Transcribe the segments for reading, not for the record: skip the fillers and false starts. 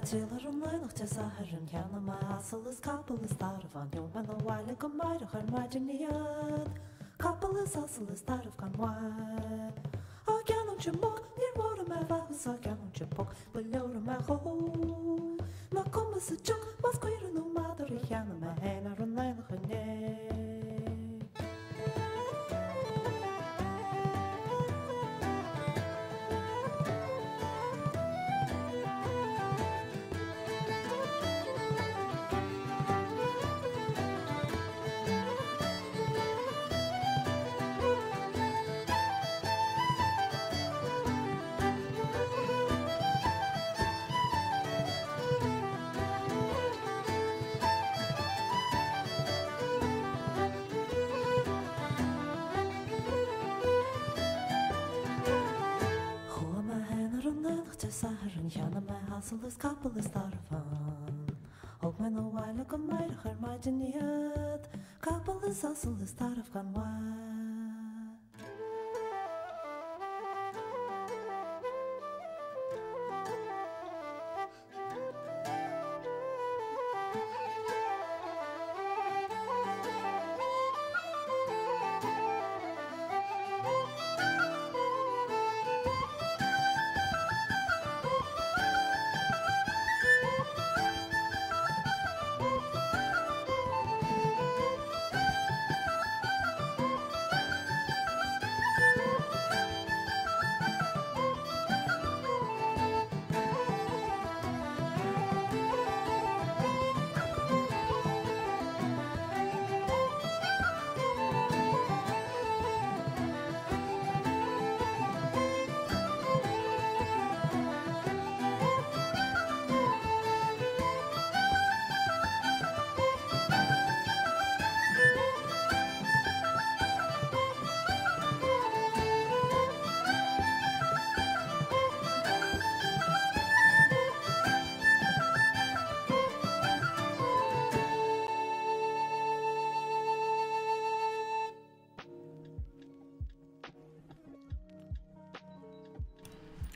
Tiller an leilech te saharin Keanna ma hassel is couple is thought of on you man a while go might her imaginiad Couple is hassel is thought of con why O Keanna chimok near water my vahus O Keanna chimok below my ho Ma come as a joke was queer no matter Keanna ma henna an leilech an Saharan Yana my hassle is couple is thought of on Og men a while go might her imaginiad Couple is hustle is thought of gone why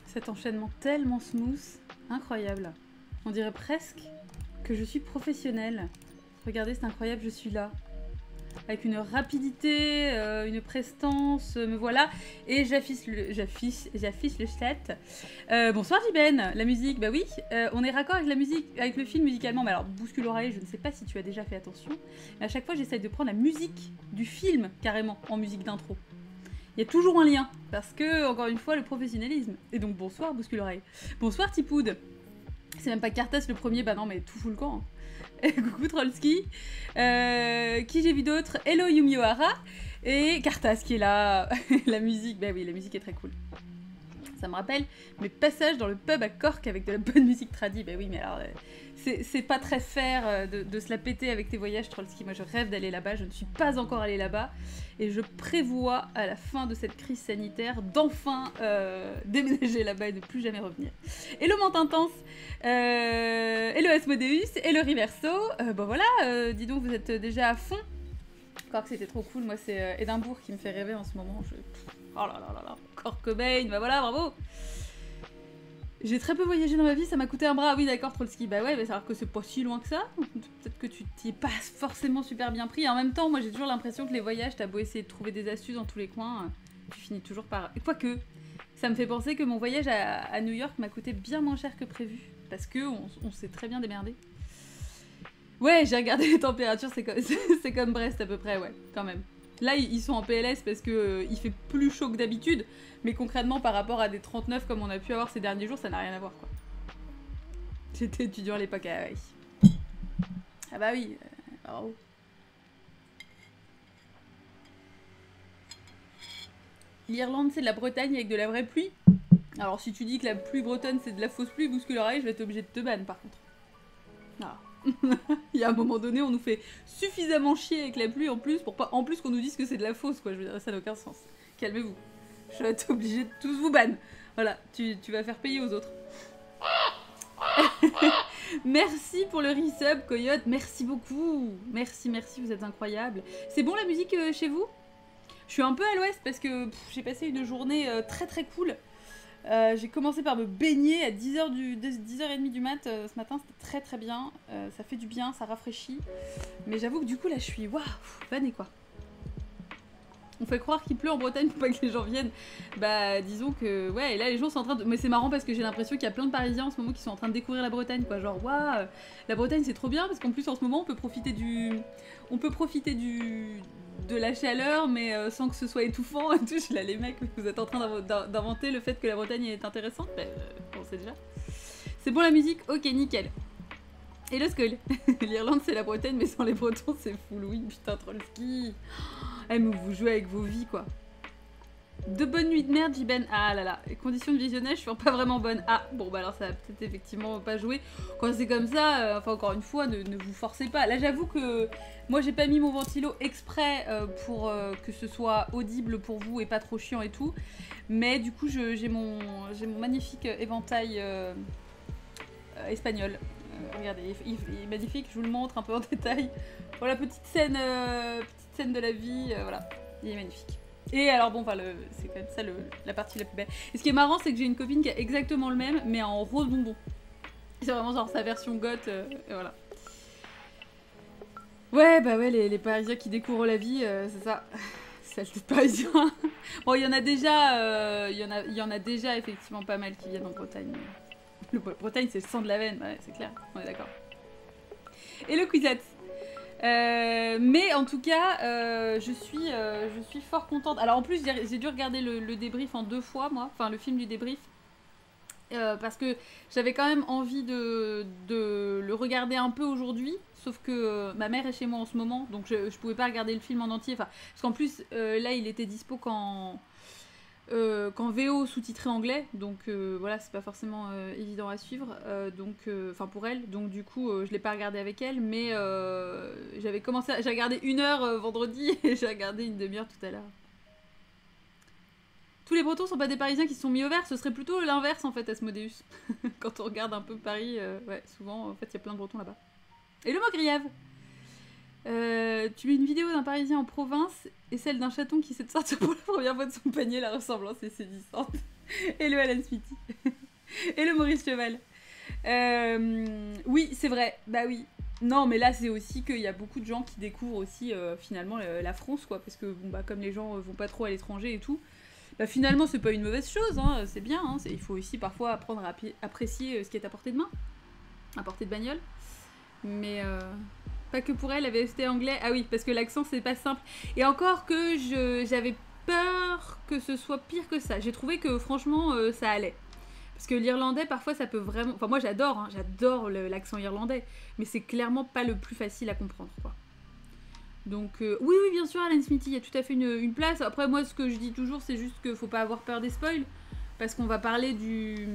Cet enchaînement tellement smooth, incroyable. On dirait presque que je suis professionnelle. Regardez, c'est incroyable, je suis là. Avec une rapidité, une prestance, me voilà. Et j'affiche le chat. Bonsoir Jiben, la musique, bah oui, on est raccord avec la musique, avec le film musicalement. Mais alors, bouscule l'oreille, je ne sais pas si tu as déjà fait attention. Mais à chaque fois, j'essaye de prendre la musique du film, carrément, en musique d'intro. Il y a toujours un lien, parce que, encore une fois, le professionnalisme. Et donc, bonsoir, bouscule l'oreille. Bonsoir, Tipoud. C'est même pas Cartas le premier, bah non, mais tout fout le camp. Hein. Coucou, Trollski. Qui j'ai vu d'autres? Hello, Yumiohara. Et Cartas qui est là. La musique, bah oui, la musique est très cool. Ça me rappelle mes passages dans le pub à Cork avec de la bonne musique tradie. Bah oui, mais alors, c'est pas très fair de se la péter avec tes voyages, Trollski. Moi, je rêve d'aller là-bas. Je ne suis pas encore allée là-bas. Et je prévois, à la fin de cette crise sanitaire, d'enfin déménager là-bas et de plus jamais revenir. Hello Mantintense, hello Asmodeus, hello Riverso. Bon voilà, dis donc, vous êtes déjà à fond. Encore que c'était trop cool. Moi, c'est Édimbourg qui me fait rêver en ce moment. Oh là là là là, Kurt Cobain, bah voilà, bravo. J'ai très peu voyagé dans ma vie, ça m'a coûté un bras. Ah oui, d'accord, Trollski. Bah ouais, mais c'est-à-dire que c'est pas si loin que ça. Peut-être que tu t'y es pas forcément super bien pris. Et en même temps, moi j'ai toujours l'impression que les voyages, t'as beau essayer de trouver des astuces dans tous les coins, tu finis toujours par... Quoique, ça me fait penser que mon voyage à New York m'a coûté bien moins cher que prévu. Parce que on s'est très bien démerdé. Ouais, j'ai regardé les températures, c'est comme Brest à peu près, ouais, quand même. Là, ils sont en PLS parce que il fait plus chaud que d'habitude, mais concrètement, par rapport à des 39 comme on a pu avoir ces derniers jours, ça n'a rien à voir, quoi. J'étais étudiant à l'époque, ah oui. Ah bah oui, bravo. L'Irlande, c'est de la Bretagne avec de la vraie pluie. Alors, si tu dis que la pluie bretonne, c'est de la fausse pluie, bouscule l'oreille, je vais être obligée de te ban, par contre. Ah. Il y a un moment donné, on nous fait suffisamment chier avec la pluie en plus pour pas en plus qu'on nous dise que c'est de la fausse, quoi. Je veux dire, ça n'a aucun sens. Calmez-vous. Je vais être obligée de tous vous ban. Voilà, tu vas faire payer aux autres. Merci pour le resub, Coyote. Merci beaucoup. Merci, vous êtes incroyables. C'est bon la musique chez vous? Je suis un peu à l'ouest parce que j'ai passé une journée très très cool. J'ai commencé par me baigner à 10h30 du mat ce matin, c'était très très bien. Ça fait du bien, ça rafraîchit. Mais j'avoue que du coup là je suis waouh, vannée quoi. On fait croire qu'il pleut en Bretagne pour pas que les gens viennent. Bah disons que ouais, et là les gens sont en train de... Mais c'est marrant parce que j'ai l'impression qu'il y a plein de Parisiens en ce moment qui sont en train de découvrir la Bretagne quoi. Genre waouh, la Bretagne c'est trop bien parce qu'en plus en ce moment on peut profiter de la chaleur, mais sans que ce soit étouffant et tout. Je suis là, les mecs, vous êtes en train d'inventer le fait que la Bretagne est intéressante. Ben, on sait déjà. C'est bon la musique? Ok, nickel. Et le skull. L'Irlande c'est la Bretagne, mais sans les Bretons c'est full. Oui, putain, Trollski. Eh, mais vous jouez avec vos vies, quoi. De bonnes nuits de merde, Jiben. Ah là là, les conditions de visionnage sont pas vraiment bonnes. Ah, bon, bah alors ça va peut-être effectivement pas jouer. Quand c'est comme ça, enfin encore une fois, ne vous forcez pas. Là, j'avoue que moi, j'ai pas mis mon ventilo exprès pour que ce soit audible pour vous et pas trop chiant et tout. Mais du coup, j'ai mon magnifique éventail espagnol. Regardez, il est magnifique, je vous le montre un peu en détail. Voilà, petite scène de la vie, voilà, il est magnifique. Et alors bon, enfin, c'est quand même ça la partie la plus belle. Et ce qui est marrant, c'est que j'ai une copine qui a exactement le même, mais en rose bonbon. C'est vraiment genre sa version goth, et voilà. Ouais, bah ouais, les Parisiens qui découvrent la vie, c'est ça. Celle de Parisiens. Bon, il y en a déjà, il y en a déjà effectivement pas mal qui viennent en Bretagne. Le Bretagne, c'est le sang de la veine, ouais, c'est clair, on est d'accord. Et le quizette. Mais en tout cas, je suis fort contente. Alors en plus, j'ai dû regarder le débrief en 2 fois, moi. Enfin, le film du débrief. Parce que j'avais quand même envie de le regarder un peu aujourd'hui. Sauf que ma mère est chez moi en ce moment. Donc je pouvais pas regarder le film en entier. Enfin, parce qu'en plus, là, il était dispo qu'en VO sous-titré anglais, donc voilà, c'est pas forcément évident à suivre, donc enfin pour elle, donc du coup je l'ai pas regardé avec elle, mais j'ai regardé 1 heure vendredi et j'ai regardé une demi-heure tout à l'heure. Tous les Bretons sont pas des Parisiens qui se sont mis au vert, ce serait plutôt l'inverse en fait, Asmodeus. Quand on regarde un peu Paris, ouais, souvent en fait il y a plein de Bretons là-bas. Et le mot griève. Tu mets une vidéo d'un Parisien en province et celle d'un chaton qui sait de sortir pour la première fois de son panier, la ressemblance est séduisante. Et le Alan Smithy. Et le Maurice Cheval. Oui, c'est vrai, bah oui. Non, mais là c'est aussi qu'il y a beaucoup de gens qui découvrent aussi finalement la France, quoi, parce que bon, bah, comme les gens vont pas trop à l'étranger et tout, bah finalement c'est pas une mauvaise chose, hein, c'est bien, hein, il faut aussi parfois apprendre à apprécier ce qui est à portée de main, à portée de bagnole. Mais pas que pour elle, la VST anglais. Ah oui, parce que l'accent c'est pas simple. Et encore que j'avais peur que ce soit pire que ça. J'ai trouvé que franchement ça allait. Parce que l'irlandais parfois ça peut vraiment... Enfin moi j'adore, hein, j'adore l'accent irlandais. Mais c'est clairement pas le plus facile à comprendre, quoi. Donc oui bien sûr Alan Smithy, il y a tout à fait une place. Après moi ce que je dis toujours c'est juste qu'il faut pas avoir peur des spoils. Parce qu'on va parler du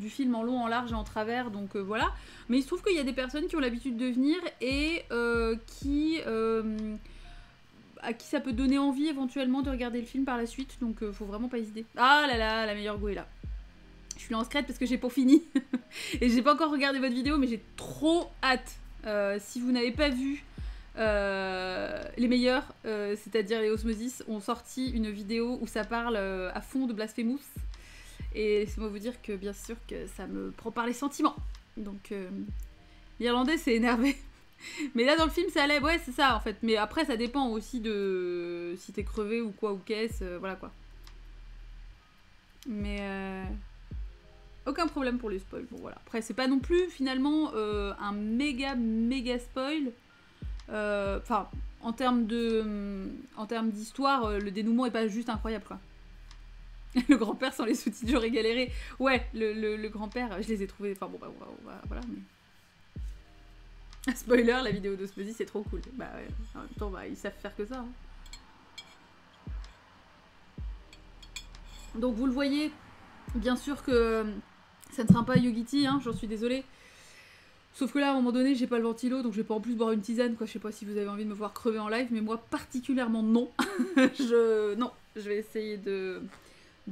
film en long, en large et en travers, donc voilà. Mais il se trouve qu'il y a des personnes qui ont l'habitude de venir et à qui ça peut donner envie éventuellement de regarder le film par la suite, donc faut vraiment pas hésiter. Ah là là, la meilleure go est là. Je suis là en secrète parce que j'ai pas fini. Et j'ai pas encore regardé votre vidéo, mais j'ai trop hâte. Si vous n'avez pas vu... les meilleurs, c'est-à-dire les Osmosis, ont sorti une vidéo où ça parle à fond de Blasphemous. Et laissez-moi vous dire que bien sûr que ça me prend par les sentiments. Donc l'Irlandais s'est énervé. Mais là dans le film ça allait, ouais c'est ça en fait. Mais après ça dépend aussi de si t'es crevé ou quoi ou qu'est-ce, voilà quoi. Mais aucun problème pour les spoils. Bon voilà. Après c'est pas non plus finalement un méga spoil. Enfin en termes d'histoire, le dénouement est pas juste incroyable quoi. Le grand-père sans les sous-titres, j'aurais galéré. Ouais, le grand-père, je les ai trouvés... Enfin bon, bah voilà, mais... Spoiler, la vidéo d'Osmosis, c'est trop cool. Bah ouais, en même temps, bah, ils savent faire que ça. Hein. Donc vous le voyez, bien sûr que ça ne sera pas Yogiti, hein, j'en suis désolée. Sauf que là, à un moment donné, j'ai pas le ventilo, donc je vais pas en plus boire une tisane, quoi. Je sais pas si vous avez envie de me voir crever en live, mais moi, particulièrement, non. Non, je vais essayer de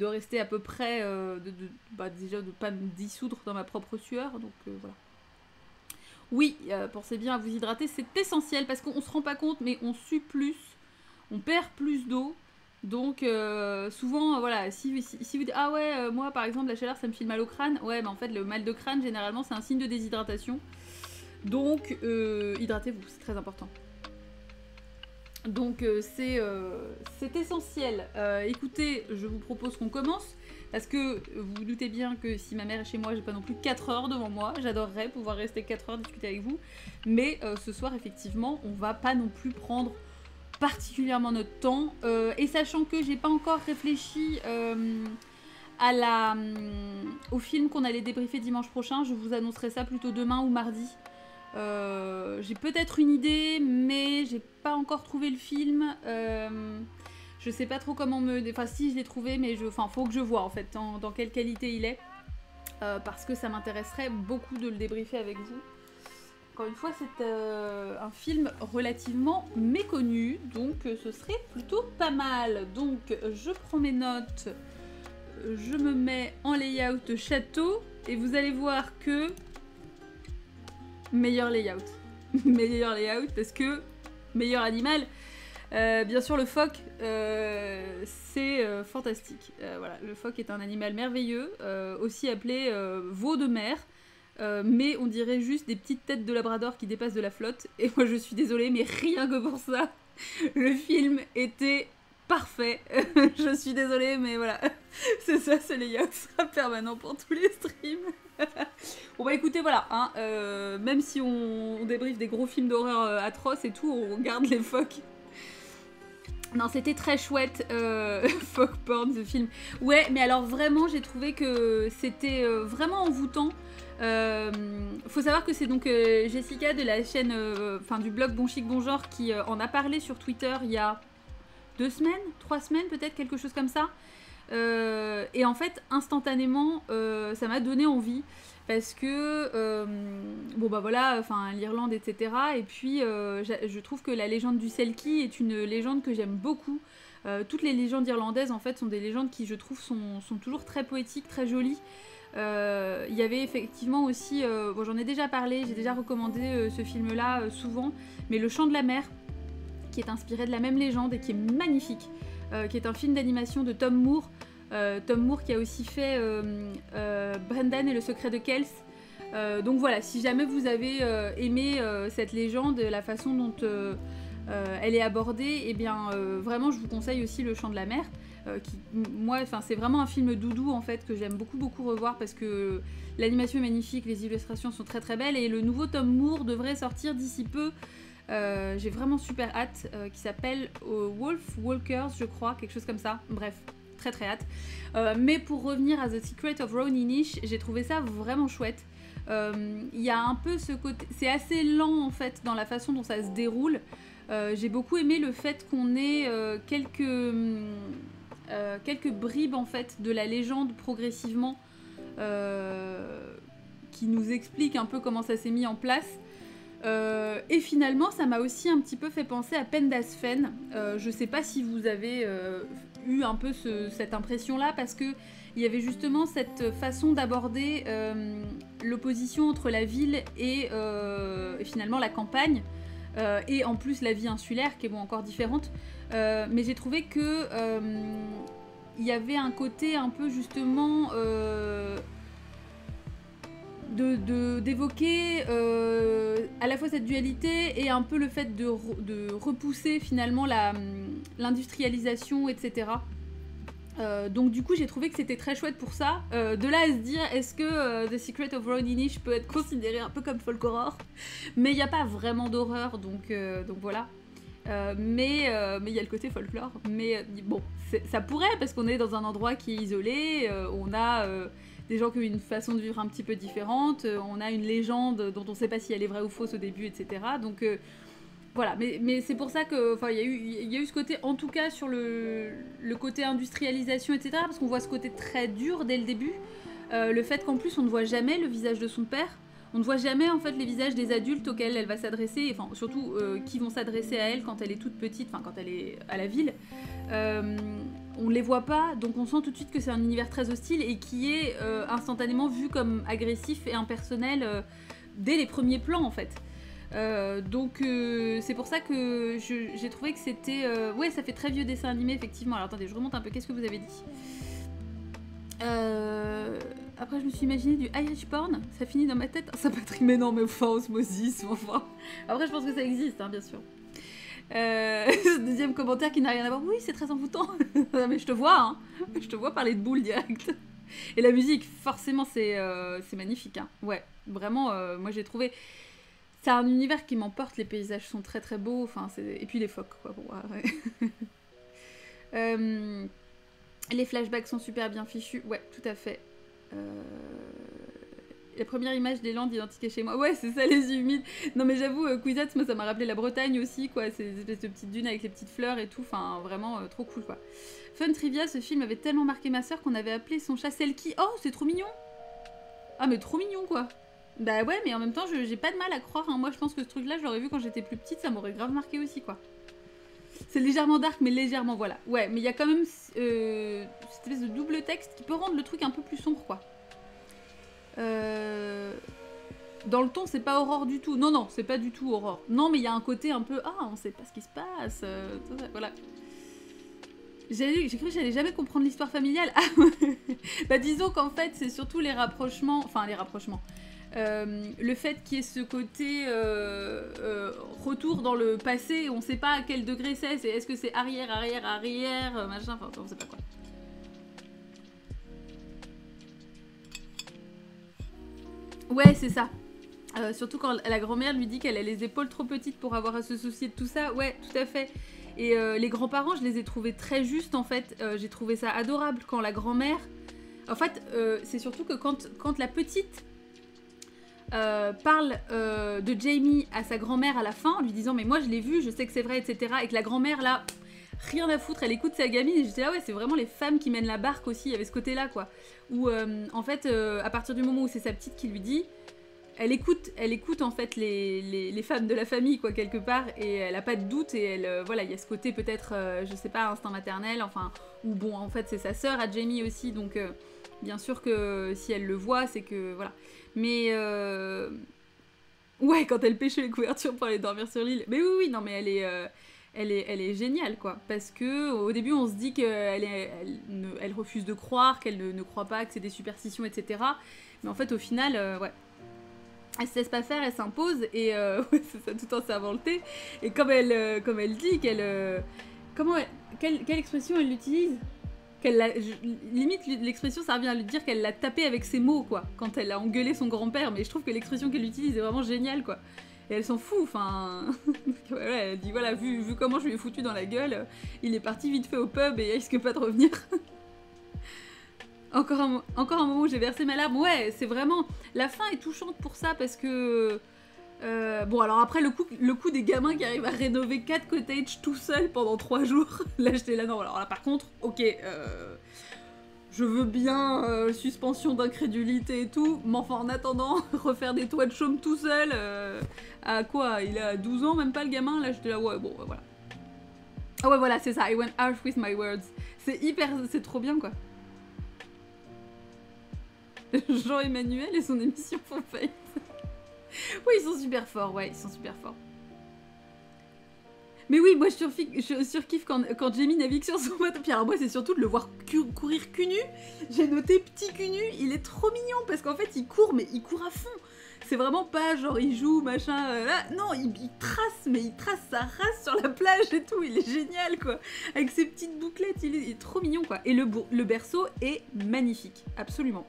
rester à peu près, déjà de pas me dissoudre dans ma propre sueur, donc voilà. Oui, pensez bien à vous hydrater, c'est essentiel, parce qu'on se rend pas compte, mais on sue plus, on perd plus d'eau, Donc souvent, voilà, si vous dites ah ouais, moi par exemple la chaleur ça me file mal au crâne, ouais, mais en fait le mal de crâne généralement c'est un signe de déshydratation. Donc hydratez-vous, c'est très important. Donc c'est essentiel. Écoutez, je vous propose qu'on commence. Parce que vous vous doutez bien que si ma mère est chez moi, j'ai pas non plus 4 heures devant moi. J'adorerais pouvoir rester 4 heures discuter avec vous. Mais ce soir, effectivement, on va pas non plus prendre particulièrement notre temps. Et sachant que j'ai pas encore réfléchi au film qu'on allait débriefer dimanche prochain, je vous annoncerai ça plutôt demain ou mardi. J'ai peut-être une idée, mais j'ai pas encore trouvé le film. Je sais pas trop comment Enfin, si, je l'ai trouvé, mais faut que je vois, en fait, dans quelle qualité il est. Parce que ça m'intéresserait beaucoup de le débriefer avec vous. Encore une fois, c'est un film relativement méconnu, donc ce serait plutôt pas mal. Donc, je prends mes notes, je me mets en layout château, et vous allez voir que... Meilleur layout. Meilleur layout, parce que meilleur animal... bien sûr, le phoque, c'est fantastique. Voilà, le phoque est un animal merveilleux, aussi appelé veau de mer, mais on dirait juste des petites têtes de labrador qui dépassent de la flotte. Et moi, je suis désolée, mais rien que pour ça, le film était parfait. Je suis désolée, mais voilà, c'est ça, ce layout sera permanent pour tous les streams. Bon bah écoutez, voilà, hein, même si on débriefe des gros films d'horreur atroces et tout, on garde les phoques. Non, c'était très chouette, Folk Porn, ce film. Ouais, mais alors vraiment, j'ai trouvé que c'était vraiment envoûtant. Faut savoir que c'est donc Jessica de la chaîne, du blog Bon Chic Bon Genre qui en a parlé sur Twitter il y a 2 semaines, 3 semaines peut-être, quelque chose comme ça. Et en fait, instantanément, ça m'a donné envie. Parce que, bon bah voilà, l'Irlande, etc. Et puis, je trouve que la légende du Selkie est une légende que j'aime beaucoup. Toutes les légendes irlandaises, en fait, sont des légendes qui, je trouve, sont toujours très poétiques, très jolies. Il y avait effectivement aussi, bon j'en ai déjà parlé, j'ai déjà recommandé ce film-là souvent, mais Le Chant de la Mer, qui est inspiré de la même légende et qui est magnifique, qui est un film d'animation de Tom Moore. Tom Moore qui a aussi fait Brendan et le secret de Kells. Donc voilà, si jamais vous avez aimé cette légende, la façon dont elle est abordée, eh bien vraiment je vous conseille aussi Le Chant de la Mer. Moi, c'est vraiment un film doudou en fait que j'aime beaucoup revoir parce que l'animation est magnifique, les illustrations sont très très belles et le nouveau Tom Moore devrait sortir d'ici peu. J'ai vraiment super hâte, qui s'appelle Wolf Walkers, je crois, quelque chose comme ça. Bref. Très hâte. Mais pour revenir à The Secret of Rowan Inish, j'ai trouvé ça vraiment chouette. Il y a un peu ce côté... C'est assez lent en fait dans la façon dont ça se déroule. J'ai beaucoup aimé le fait qu'on ait quelques bribes en fait de la légende progressivement qui nous expliquent un peu comment ça s'est mis en place. Et finalement, ça m'a aussi un petit peu fait penser à Pendas Fen. Je sais pas si vous avez eu un peu cette impression-là, parce que il y avait justement cette façon d'aborder l'opposition entre la ville et finalement la campagne, et en plus la vie insulaire, qui est encore différente. Mais j'ai trouvé que il y avait un côté un peu justement... d'évoquer à la fois cette dualité et un peu le fait de repousser finalement l'industrialisation, etc. Donc du coup j'ai trouvé que c'était très chouette pour ça. De là à se dire est-ce que The Secret of Rowan Inish peut être considéré un peu comme folk horror, mais il n'y a pas vraiment d'horreur, donc voilà. Mais il y a le côté folklore. Mais bon, ça pourrait, parce qu'on est dans un endroit qui est isolé, on a... des gens qui ont une façon de vivre un petit peu différente, on a une légende dont on ne sait pas si elle est vraie ou fausse au début, etc. Donc voilà, mais c'est pour ça que il y a eu ce côté, en tout cas sur le côté industrialisation, etc. Parce qu'on voit ce côté très dur dès le début. Le fait qu'en plus on ne voit jamais le visage de son père, on ne voit jamais en fait les visages des adultes auxquels elle va s'adresser, enfin surtout qui vont s'adresser à elle quand elle est toute petite, enfin quand elle est à la ville. On les voit pas, donc on sent tout de suite que c'est un univers très hostile et qui est instantanément vu comme agressif et impersonnel dès les premiers plans en fait. Donc c'est pour ça que j'ai trouvé que c'était... Ouais, ça fait très vieux dessin animé, effectivement. Alors attendez, je remonte un peu, qu'est-ce que vous avez dit? Après je me suis imaginé du Irish porn, ça finit dans ma tête. Ça peut être... Mais non, mais enfin, osmosis, enfin... Après je pense que ça existe, hein, bien sûr. Deuxième commentaire qui n'a rien à voir. Oui, c'est très envoûtant. Mais je te vois, hein. Je te vois parler de boules direct. Et la musique, forcément, c'est magnifique. Hein. Ouais, vraiment, moi j'ai trouvé... C'est un univers qui m'emporte, les paysages sont très très beaux, enfin, et puis les phoques, quoi. Bon, ouais. Les flashbacks sont super bien fichus, ouais, tout à fait. La première image des Landes identiques chez moi, ouais, c'est ça, les yeux humides. Non mais j'avoue, Kwisatz, moi ça m'a rappelé la Bretagne aussi, quoi, ces espèces de petites dunes avec les petites fleurs et tout, enfin, vraiment trop cool, quoi. Fun trivia, ce film avait tellement marqué ma soeur qu'on avait appelé son chat Selkie. Oh, c'est trop mignon! Ah mais trop mignon, quoi! Bah ouais, mais en même temps, j'ai pas de mal à croire. Hein. Moi, je pense que ce truc-là, je l'aurais vu quand j'étais plus petite, ça m'aurait grave marqué aussi, quoi. C'est légèrement dark, mais légèrement, voilà. Ouais, mais il y a quand même cette espèce de double texte qui peut rendre le truc un peu plus sombre, quoi. Dans le ton, c'est pas Aurore du tout. Non, non, c'est pas du tout Aurore. Non, mais il y a un côté un peu... Ah, on sait pas ce qui se passe. Voilà. J'ai cru que j'allais jamais comprendre l'histoire familiale. Ah, bah disons qu'en fait, c'est surtout les rapprochements... Enfin, les rapprochements... le fait qu'il y ait ce côté retour dans le passé, on sait pas à quel degré c'est, est-ce que c'est arrière, machin, enfin on sait pas quoi. Ouais, c'est ça. Surtout quand la grand-mère lui dit qu'elle a les épaules trop petites pour avoir à se soucier de tout ça, ouais, tout à fait. Et les grands-parents, je les ai trouvés très justes en fait, j'ai trouvé ça adorable quand la grand-mère... En fait, c'est surtout que quand la petite... parle de Jamie à sa grand-mère à la fin, en lui disant mais moi je l'ai vu, je sais que c'est vrai, etc. Et que la grand-mère là, rien à foutre, elle écoute sa gamine et j'étais là ouais c'est vraiment les femmes qui mènent la barque aussi, il y avait ce côté là quoi. Où en fait à partir du moment où c'est sa petite qui lui dit, elle écoute en fait les femmes de la famille quoi quelque part et elle a pas de doute et elle voilà il y a ce côté peut-être je sais pas instinct maternel enfin ou bon en fait c'est sa sœur à Jamie aussi donc bien sûr que si elle le voit c'est que voilà. Mais ouais, quand elle pêche les couvertures pour aller dormir sur l'île. Mais oui, non, mais elle est géniale, quoi. Parce que au début, on se dit qu'elle elle refuse de croire, qu'elle ne croit pas, que c'est des superstitions, etc. Mais en fait, au final, ouais. Elle se laisse pas faire, elle s'impose, et ouais, c'est ça, tout en servant le thé. Et comme elle dit qu'elle... quelle expression elle utilise? Limite l'expression ça revient à lui dire qu'elle l'a tapé avec ses mots quoi quand elle a engueulé son grand-père mais je trouve que l'expression qu'elle utilise est vraiment géniale quoi et elle s'en fout enfin voilà, elle dit voilà vu comment je lui ai foutu dans la gueule il est parti vite fait au pub et il risque pas de revenir. encore un moment où j'ai versé ma larme ouais c'est vraiment la fin est touchante pour ça parce que bon alors après le coup des gamins qui arrivent à rénover 4 cottages tout seuls pendant 3 jours, là j'étais là non alors là par contre ok je veux bien suspension d'incrédulité et tout, mais enfin en attendant refaire des toits de chaume tout seul à quoi il a 12 ans même pas le gamin là j'étais là ouais bon voilà. Ah ouais voilà c'est ça I went harsh with my words, c'est trop bien quoi. Jean-Emmanuel et son émission font faillite. Oui, ils sont super forts, ouais, ils sont super forts. Mais oui, moi je surkiffe quand Jamie navigue sur son bateau. Puis alors moi c'est surtout de le voir courir cul nu. J'ai noté petit cul nu, il est trop mignon parce qu'en fait il court, mais il court à fond. C'est vraiment pas genre il joue machin là. Non, il trace, mais il trace sa race sur la plage et tout. Il est génial quoi. Avec ses petites bouclettes, il est trop mignon quoi. Et le berceau est magnifique, absolument.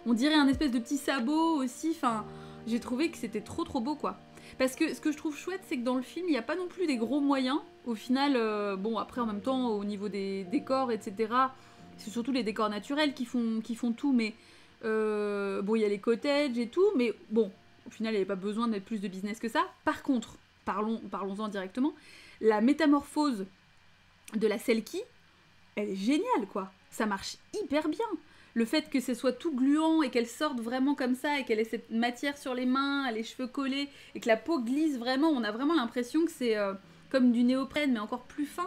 On dirait un espèce de petit sabot aussi, enfin... J'ai trouvé que c'était trop beau quoi. Parce que ce que je trouve chouette c'est que dans le film il n'y a pas non plus des gros moyens. Au final, bon après en même temps au niveau des décors etc. C'est surtout les décors naturels qui font tout mais bon il y a les cottages et tout mais bon au final il n'y avait pas besoin de mettre plus de business que ça. Par contre, parlons-en directement, la métamorphose de la Selkie, elle est géniale quoi. Ça marche hyper bien. Le fait que ce soit tout gluant et qu'elle sorte vraiment comme ça et qu'elle ait cette matière sur les mains, les cheveux collés et que la peau glisse vraiment, on a vraiment l'impression que c'est comme du néoprène mais encore plus fin.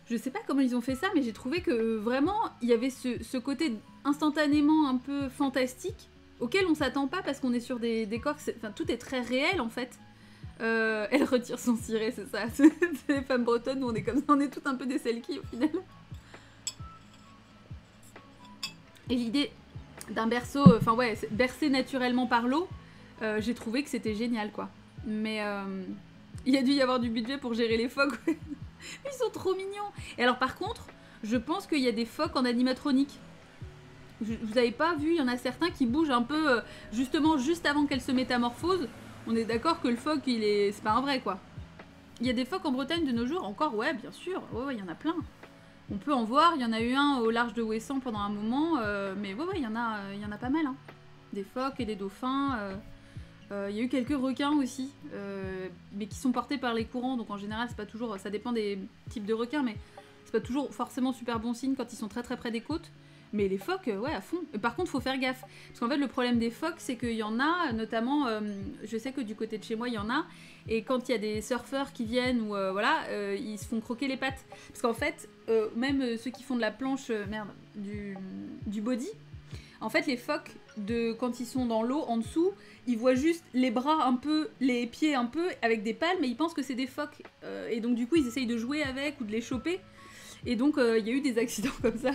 Je sais pas comment ils ont fait ça mais j'ai trouvé que vraiment il y avait ce côté instantanément un peu fantastique auxquels on s'attend pas parce qu'on est sur des décors, enfin tout est très réel en fait. Elle retire son ciré, c'est ça. C'est les femmes bretonnes où on est comme ça, on est toutes un peu des selkies au final. Et l'idée d'un berceau, enfin ouais, bercé naturellement par l'eau, j'ai trouvé que c'était génial quoi. Mais il y a dû y avoir du budget pour gérer les phoques. Ils sont trop mignons. Et alors par contre, je pense qu'il y a des phoques en animatronique. Vous avez pas vu, il y en a certains qui bougent un peu, justement juste avant qu'elle se métamorphose. On est d'accord que le phoque, c'est pas un vrai quoi. Il y a des phoques en Bretagne de nos jours encore, ouais, bien sûr. Ouais, il y en a plein. On peut en voir. Il y en a eu un au large de Ouessant pendant un moment, mais ouais, il y en a pas mal. Hein. Des phoques et des dauphins. Il y a eu quelques requins aussi, mais qui sont portés par les courants. Donc en général, c'est pas toujours. Ça dépend des types de requins, mais c'est pas toujours forcément super bon signe quand ils sont très très près des côtes. Mais les phoques, ouais, à fond. Et par contre, faut faire gaffe. Parce qu'en fait, le problème des phoques, c'est qu'il y en a, notamment, je sais que du côté de chez moi, il y en a. Et quand il y a des surfeurs qui viennent, ou voilà, ils se font croquer les pattes. Parce qu'en fait, même ceux qui font de la planche, du body, en fait, les phoques, quand ils sont dans l'eau, en dessous, ils voient juste les bras un peu, les pieds un peu, avec des palmes, et ils pensent que c'est des phoques. Et donc, du coup, ils essayent de jouer avec ou de les choper. Et donc, il y a eu des accidents comme ça.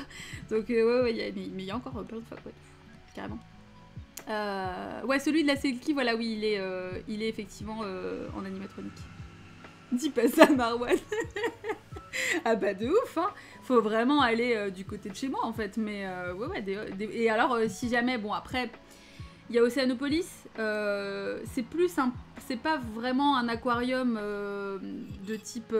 Donc, ouais, mais il y a encore plein de phoques, ouais. Carrément. Ouais, celui de la Selkie, voilà, oui, il est effectivement en animatronique. Dis pas ça, Marwan. Ah bah de ouf, hein. Faut vraiment aller du côté de chez moi, en fait. Mais ouais, et alors, si jamais, bon, après, il y a Océanopolis. C'est pas vraiment un aquarium de type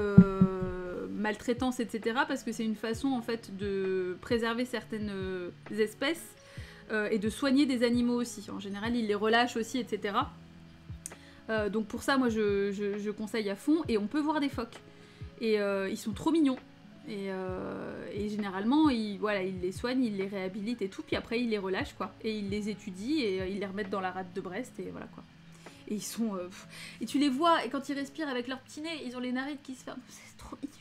maltraitance, etc. Parce que c'est une façon, en fait, de préserver certaines espèces et de soigner des animaux aussi. En général, ils les relâchent aussi, etc. Donc pour ça, moi, je conseille à fond. Et on peut voir des phoques. Et ils sont trop mignons. Et généralement, ils les soignent, ils les réhabilitent et tout. Puis après, ils les relâchent, quoi. Et ils les étudient et ils les remettent dans la rade de Brest. Et voilà, quoi. Et ils sont... Et tu les vois, et quand ils respirent avec leur petit nez, ils ont les narines qui se ferment. C'est trop mignon.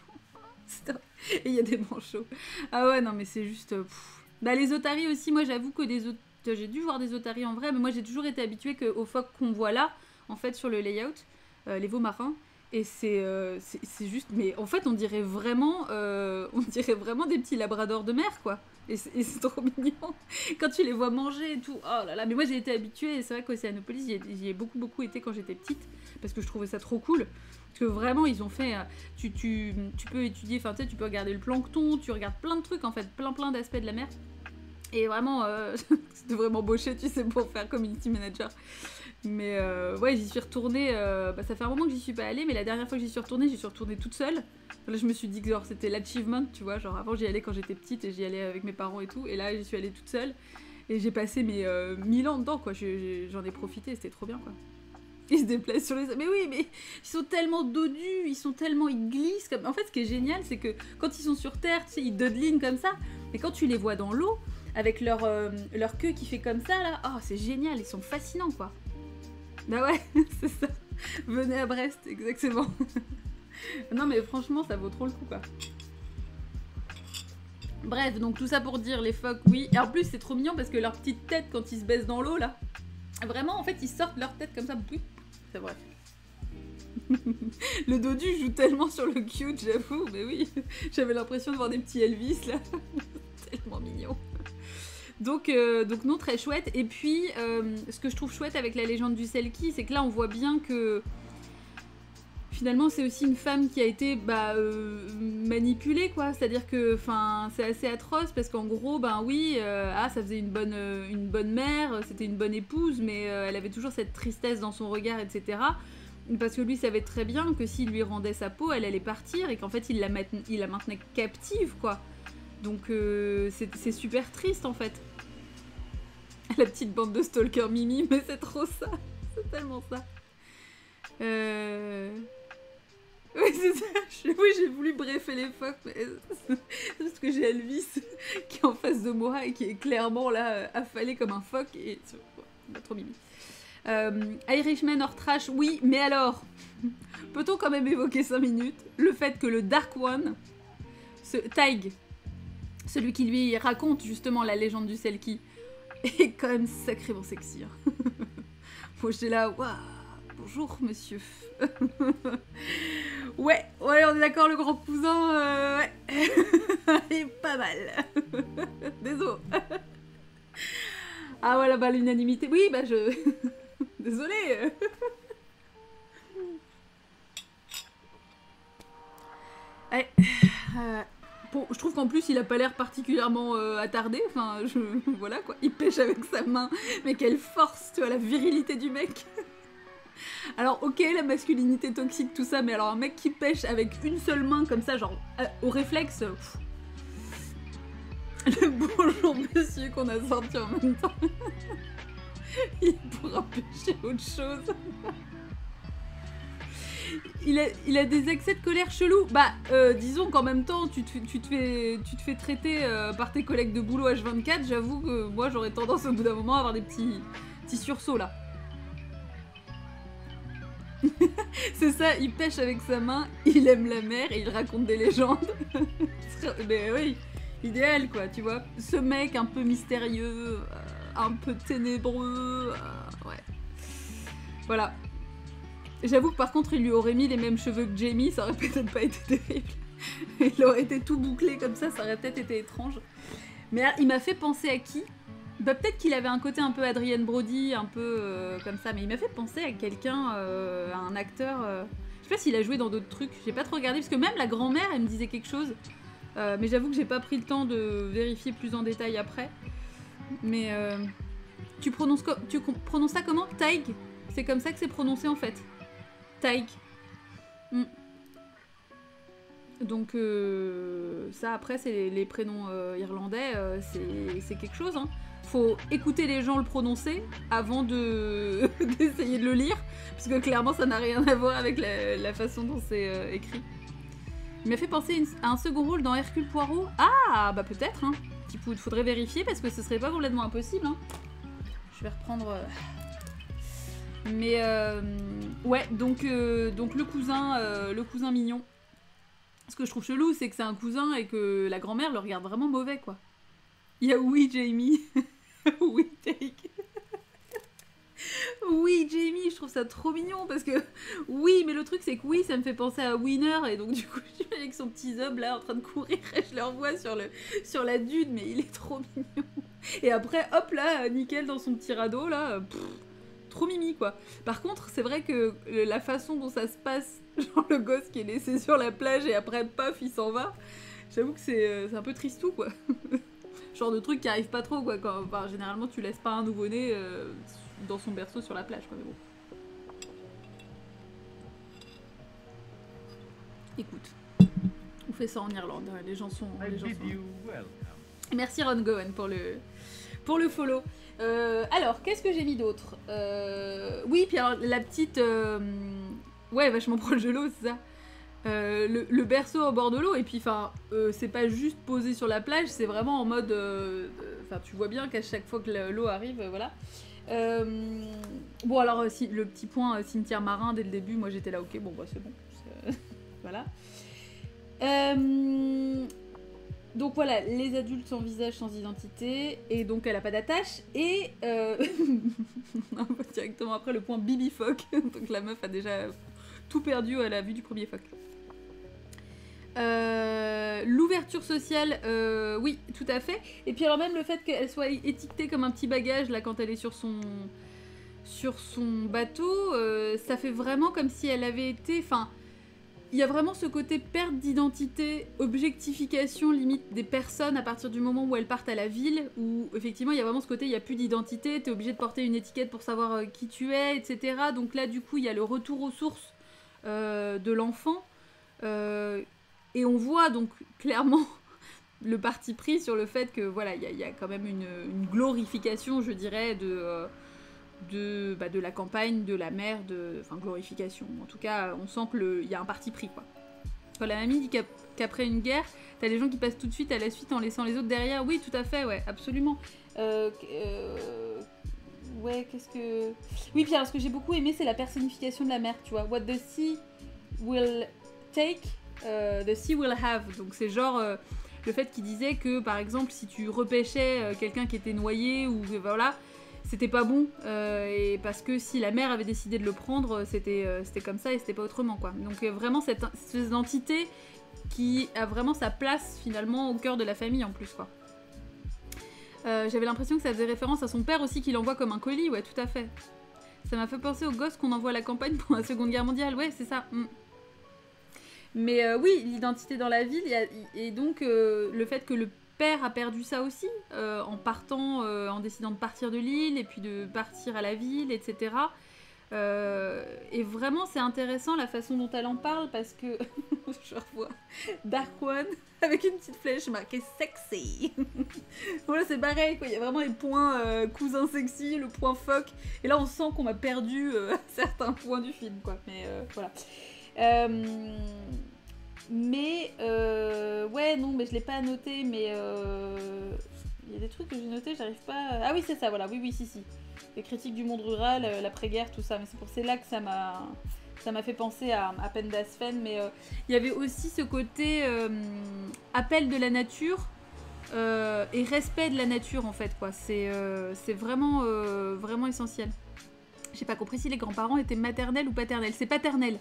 Et il y a des manchots. Ah ouais, non, mais c'est juste... Bah, les otaries aussi, moi, j'avoue que j'ai dû voir des otaries en vrai, mais moi, j'ai toujours été habituée aux phoques qu'on voit là, en fait, sur le layout, les veaux marins. Et c'est juste... Mais en fait, on dirait vraiment des petits labradors de mer, quoi. Et c'est trop mignon. Quand tu les vois manger et tout. Oh là là. Mais moi, j'ai été habituée. Et c'est vrai qu'Océanopolis, j'y ai beaucoup, beaucoup été quand j'étais petite. Parce que je trouvais ça trop cool. Parce que vraiment, ils ont fait... Tu peux étudier... Enfin, tu sais, tu peux regarder le plancton. Tu regardes plein de trucs, en fait. Plein d'aspects de la mer. Et vraiment... je devrais m'embaucher, tu sais, pour faire community manager. Mais ouais, j'y suis retournée, ça fait un moment que j'y suis pas allée, mais la dernière fois que j'y suis retournée toute seule. Là, je me suis dit que genre, c'était l'achievement, tu vois, genre avant j'y allais quand j'étais petite et j'y allais avec mes parents et tout, et là j'y suis allée toute seule, et j'ai passé mes 1000 ans dedans, quoi, j'en ai profité, c'était trop bien, quoi. Ils se déplacent sur les... Mais oui, mais ils sont tellement dodus, ils glissent, comme... En fait, ce qui est génial, c'est que quand ils sont sur Terre, tu sais, ils dodelinent comme ça, mais quand tu les vois dans l'eau, avec leur queue qui fait comme ça, là, oh, c'est génial, ils sont fascinants, quoi. Bah ouais, c'est ça. Venez à Brest, exactement. Non mais franchement, ça vaut trop le coup, quoi. Bref, donc tout ça pour dire, les phoques, oui. Et en plus, c'est trop mignon parce que leur petite tête, quand ils se baissent dans l'eau, là, vraiment, en fait, ils sortent leur tête comme ça. C'est vrai. Le dodu joue tellement sur le cute, j'avoue. Mais oui, j'avais l'impression de voir des petits Elvis, là. Tellement mignon. Donc non, très chouette. Et puis, ce que je trouve chouette avec la légende du Selkie, c'est que là, on voit bien que finalement, c'est aussi une femme qui a été manipulée, quoi. C'est-à-dire que, c'est assez atroce parce qu'en gros, ça faisait une bonne mère, c'était une bonne épouse, mais elle avait toujours cette tristesse dans son regard, etc. Parce que lui savait très bien que s'il lui rendait sa peau, elle allait partir et qu'en fait, il la maintenait captive, quoi. Donc c'est super triste en fait. La petite bande de stalkers Mimi, mais c'est trop ça. C'est tellement ça. Oui, c'est ça. Oui, j'ai voulu briefer les phoques, mais c'est parce que j'ai Elvis qui est en face de moi et qui est clairement là affalé comme un phoque et trop Mimi. Irishman hors trash, oui, mais alors peut-on quand même évoquer 5 minutes le fait que le Dark One, Taig, celui qui lui raconte justement la légende du Selkie, est quand même sacrément sexy. Hein. Moi j'étais là, waouh, bonjour monsieur. Ouais, on est d'accord, le grand cousin, ouais. Il est pas mal. Désolé. Ah voilà, bah l'unanimité. Oui, bah je... Désolée. Ouais. Bon, je trouve qu'en plus il a pas l'air particulièrement attardé, enfin voilà quoi, il pêche avec sa main, mais quelle force, tu vois, la virilité du mec. Alors ok, la masculinité toxique, tout ça, mais alors un mec qui pêche avec une seule main comme ça, genre au réflexe... Le bonjour monsieur qu'on a sorti en même temps. Il pourra pêcher autre chose. Il a des accès de colère chelous. Bah, disons qu'en même temps, tu te fais traiter par tes collègues de boulot H24. J'avoue que moi, j'aurais tendance au bout d'un moment à avoir des petits sursauts là. C'est ça, il pêche avec sa main, il aime la mer et il raconte des légendes. Mais oui, idéal quoi, tu vois. Ce mec un peu mystérieux, un peu ténébreux, ouais. Voilà. J'avoue que par contre, il lui aurait mis les mêmes cheveux que Jamie, ça aurait peut-être pas été terrible. Il aurait été tout bouclé comme ça aurait peut-être été étrange. Mais il m'a fait penser à qui ? Bah, peut-être qu'il avait un côté un peu Adrien Brody, un peu comme ça, mais il m'a fait penser à quelqu'un, à un acteur... Je sais pas s'il a joué dans d'autres trucs, j'ai pas trop regardé, parce que même la grand-mère, elle me disait quelque chose. Mais j'avoue que j'ai pas pris le temps de vérifier plus en détail après. Mais tu prononces ça comment ? Taig ? C'est comme ça que c'est prononcé en fait. Taig. Donc ça après c'est les prénoms irlandais, c'est quelque chose. Hein. Faut écouter les gens le prononcer avant d'essayer de le lire, parce que clairement ça n'a rien à voir avec la façon dont c'est écrit. Il m'a fait penser à un second rôle dans Hercule Poirot. Ah bah peut-être, hein. Il faudrait vérifier parce que ce serait pas complètement impossible. Hein. Je vais reprendre... Mais ouais, donc le cousin mignon. Ce que je trouve chelou, c'est que c'est un cousin et que la grand-mère le regarde vraiment mauvais, quoi. Il y a oui, Jamie. Oui, Take. Oui, Jamie, je trouve ça trop mignon parce que oui, mais le truc c'est que oui, ça me fait penser à Winner et donc du coup, je suis avec son petit homme là en train de courir et je le revois sur la dune, mais il est trop mignon. Et après, hop là, nickel dans son petit radeau là. Trop mimi quoi. Par contre, c'est vrai que la façon dont ça se passe, genre le gosse qui est laissé sur la plage et après paf il s'en va, j'avoue que c'est un peu tristou quoi. Genre de truc qui arrive pas trop quoi. Quand, enfin, généralement tu laisses pas un nouveau-né dans son berceau sur la plage quoi. Mais bon. Écoute, on fait ça en Irlande, les gens sont. Merci Ron Gowen pour le follow. Alors, qu'est-ce que j'ai mis d'autre ? Oui, puis alors, la petite... ouais, vachement proche de l'eau, c'est ça. Le berceau au bord de l'eau, et puis, enfin, c'est pas juste posé sur la plage, c'est vraiment en mode... Enfin, tu vois bien qu'à chaque fois que l'eau arrive, voilà. Bon, alors, si, le petit point cimetière marin, dès le début, moi, j'étais là, ok, bon, bah, c'est bon. Voilà. Donc voilà, les adultes sans visage, sans identité, et donc elle a pas d'attache, et directement après le point Bibi Phoque, donc la meuf a déjà tout perdu à la vue du premier phoque. L'ouverture sociale, oui, tout à fait, et puis alors même le fait qu'elle soit étiquetée comme un petit bagage, là, quand elle est sur son bateau, ça fait vraiment comme si elle avait été, enfin... Il y a vraiment ce côté perte d'identité, objectification limite des personnes à partir du moment où elles partent à la ville, où effectivement il y a vraiment ce côté, il n'y a plus d'identité, t'es obligé de porter une étiquette pour savoir qui tu es, etc. Donc là du coup il y a le retour aux sources de l'enfant, et on voit donc clairement le parti pris sur le fait que voilà, il y a quand même une glorification, je dirais, de la campagne, de la mer, enfin glorification. En tout cas, on sent qu'il y a un parti pris, quoi. Quand la mamie dit qu'après une guerre, t'as les gens qui passent tout de suite à la suite en laissant les autres derrière. Oui, tout à fait, ouais, absolument. Ouais, qu'est-ce que... Oui, puis alors, ce que j'ai beaucoup aimé, c'est la personnification de la mer, tu vois. What the sea will take, the sea will have. Donc c'est genre... le fait qu'il disait que, par exemple, si tu repêchais quelqu'un qui était noyé, ou voilà, c'était pas bon, et parce que si la mère avait décidé de le prendre, c'était comme ça et c'était pas autrement, quoi. Donc vraiment cette entité qui a vraiment sa place, finalement, au cœur de la famille, en plus, quoi. J'avais l'impression que ça faisait référence à son père aussi, qu'il envoie comme un colis, ouais, tout à fait. Ça m'a fait penser aux gosses qu'on envoie à la campagne pour la Seconde Guerre mondiale, ouais, c'est ça. Mais oui, l'identité dans la ville, et donc le fait que le père a perdu ça aussi, en partant, en décidant de partir de l'île, et puis de partir à la ville, etc. Et vraiment, c'est intéressant la façon dont elle en parle, parce que je revois Dark One avec une petite flèche marquée sexy. Voilà, c'est pareil, quoi. Il y a vraiment les points cousin sexy, le point fuck, et là on sent qu'on m'a perdu à certains points du film, quoi. Mais voilà. Ouais, non, mais je l'ai pas noté, mais il y a des trucs que j'ai notés, j'arrive pas. Ah oui, c'est ça, voilà, oui, si. Les critiques du monde rural, l'après-guerre, tout ça, mais c'est là que ça m'a fait penser à Pendas Fen, mais il y avait aussi ce côté appel de la nature et respect de la nature, en fait, quoi. C'est vraiment, vraiment essentiel. J'ai pas compris si les grands-parents étaient maternels ou paternels. C'est paternel.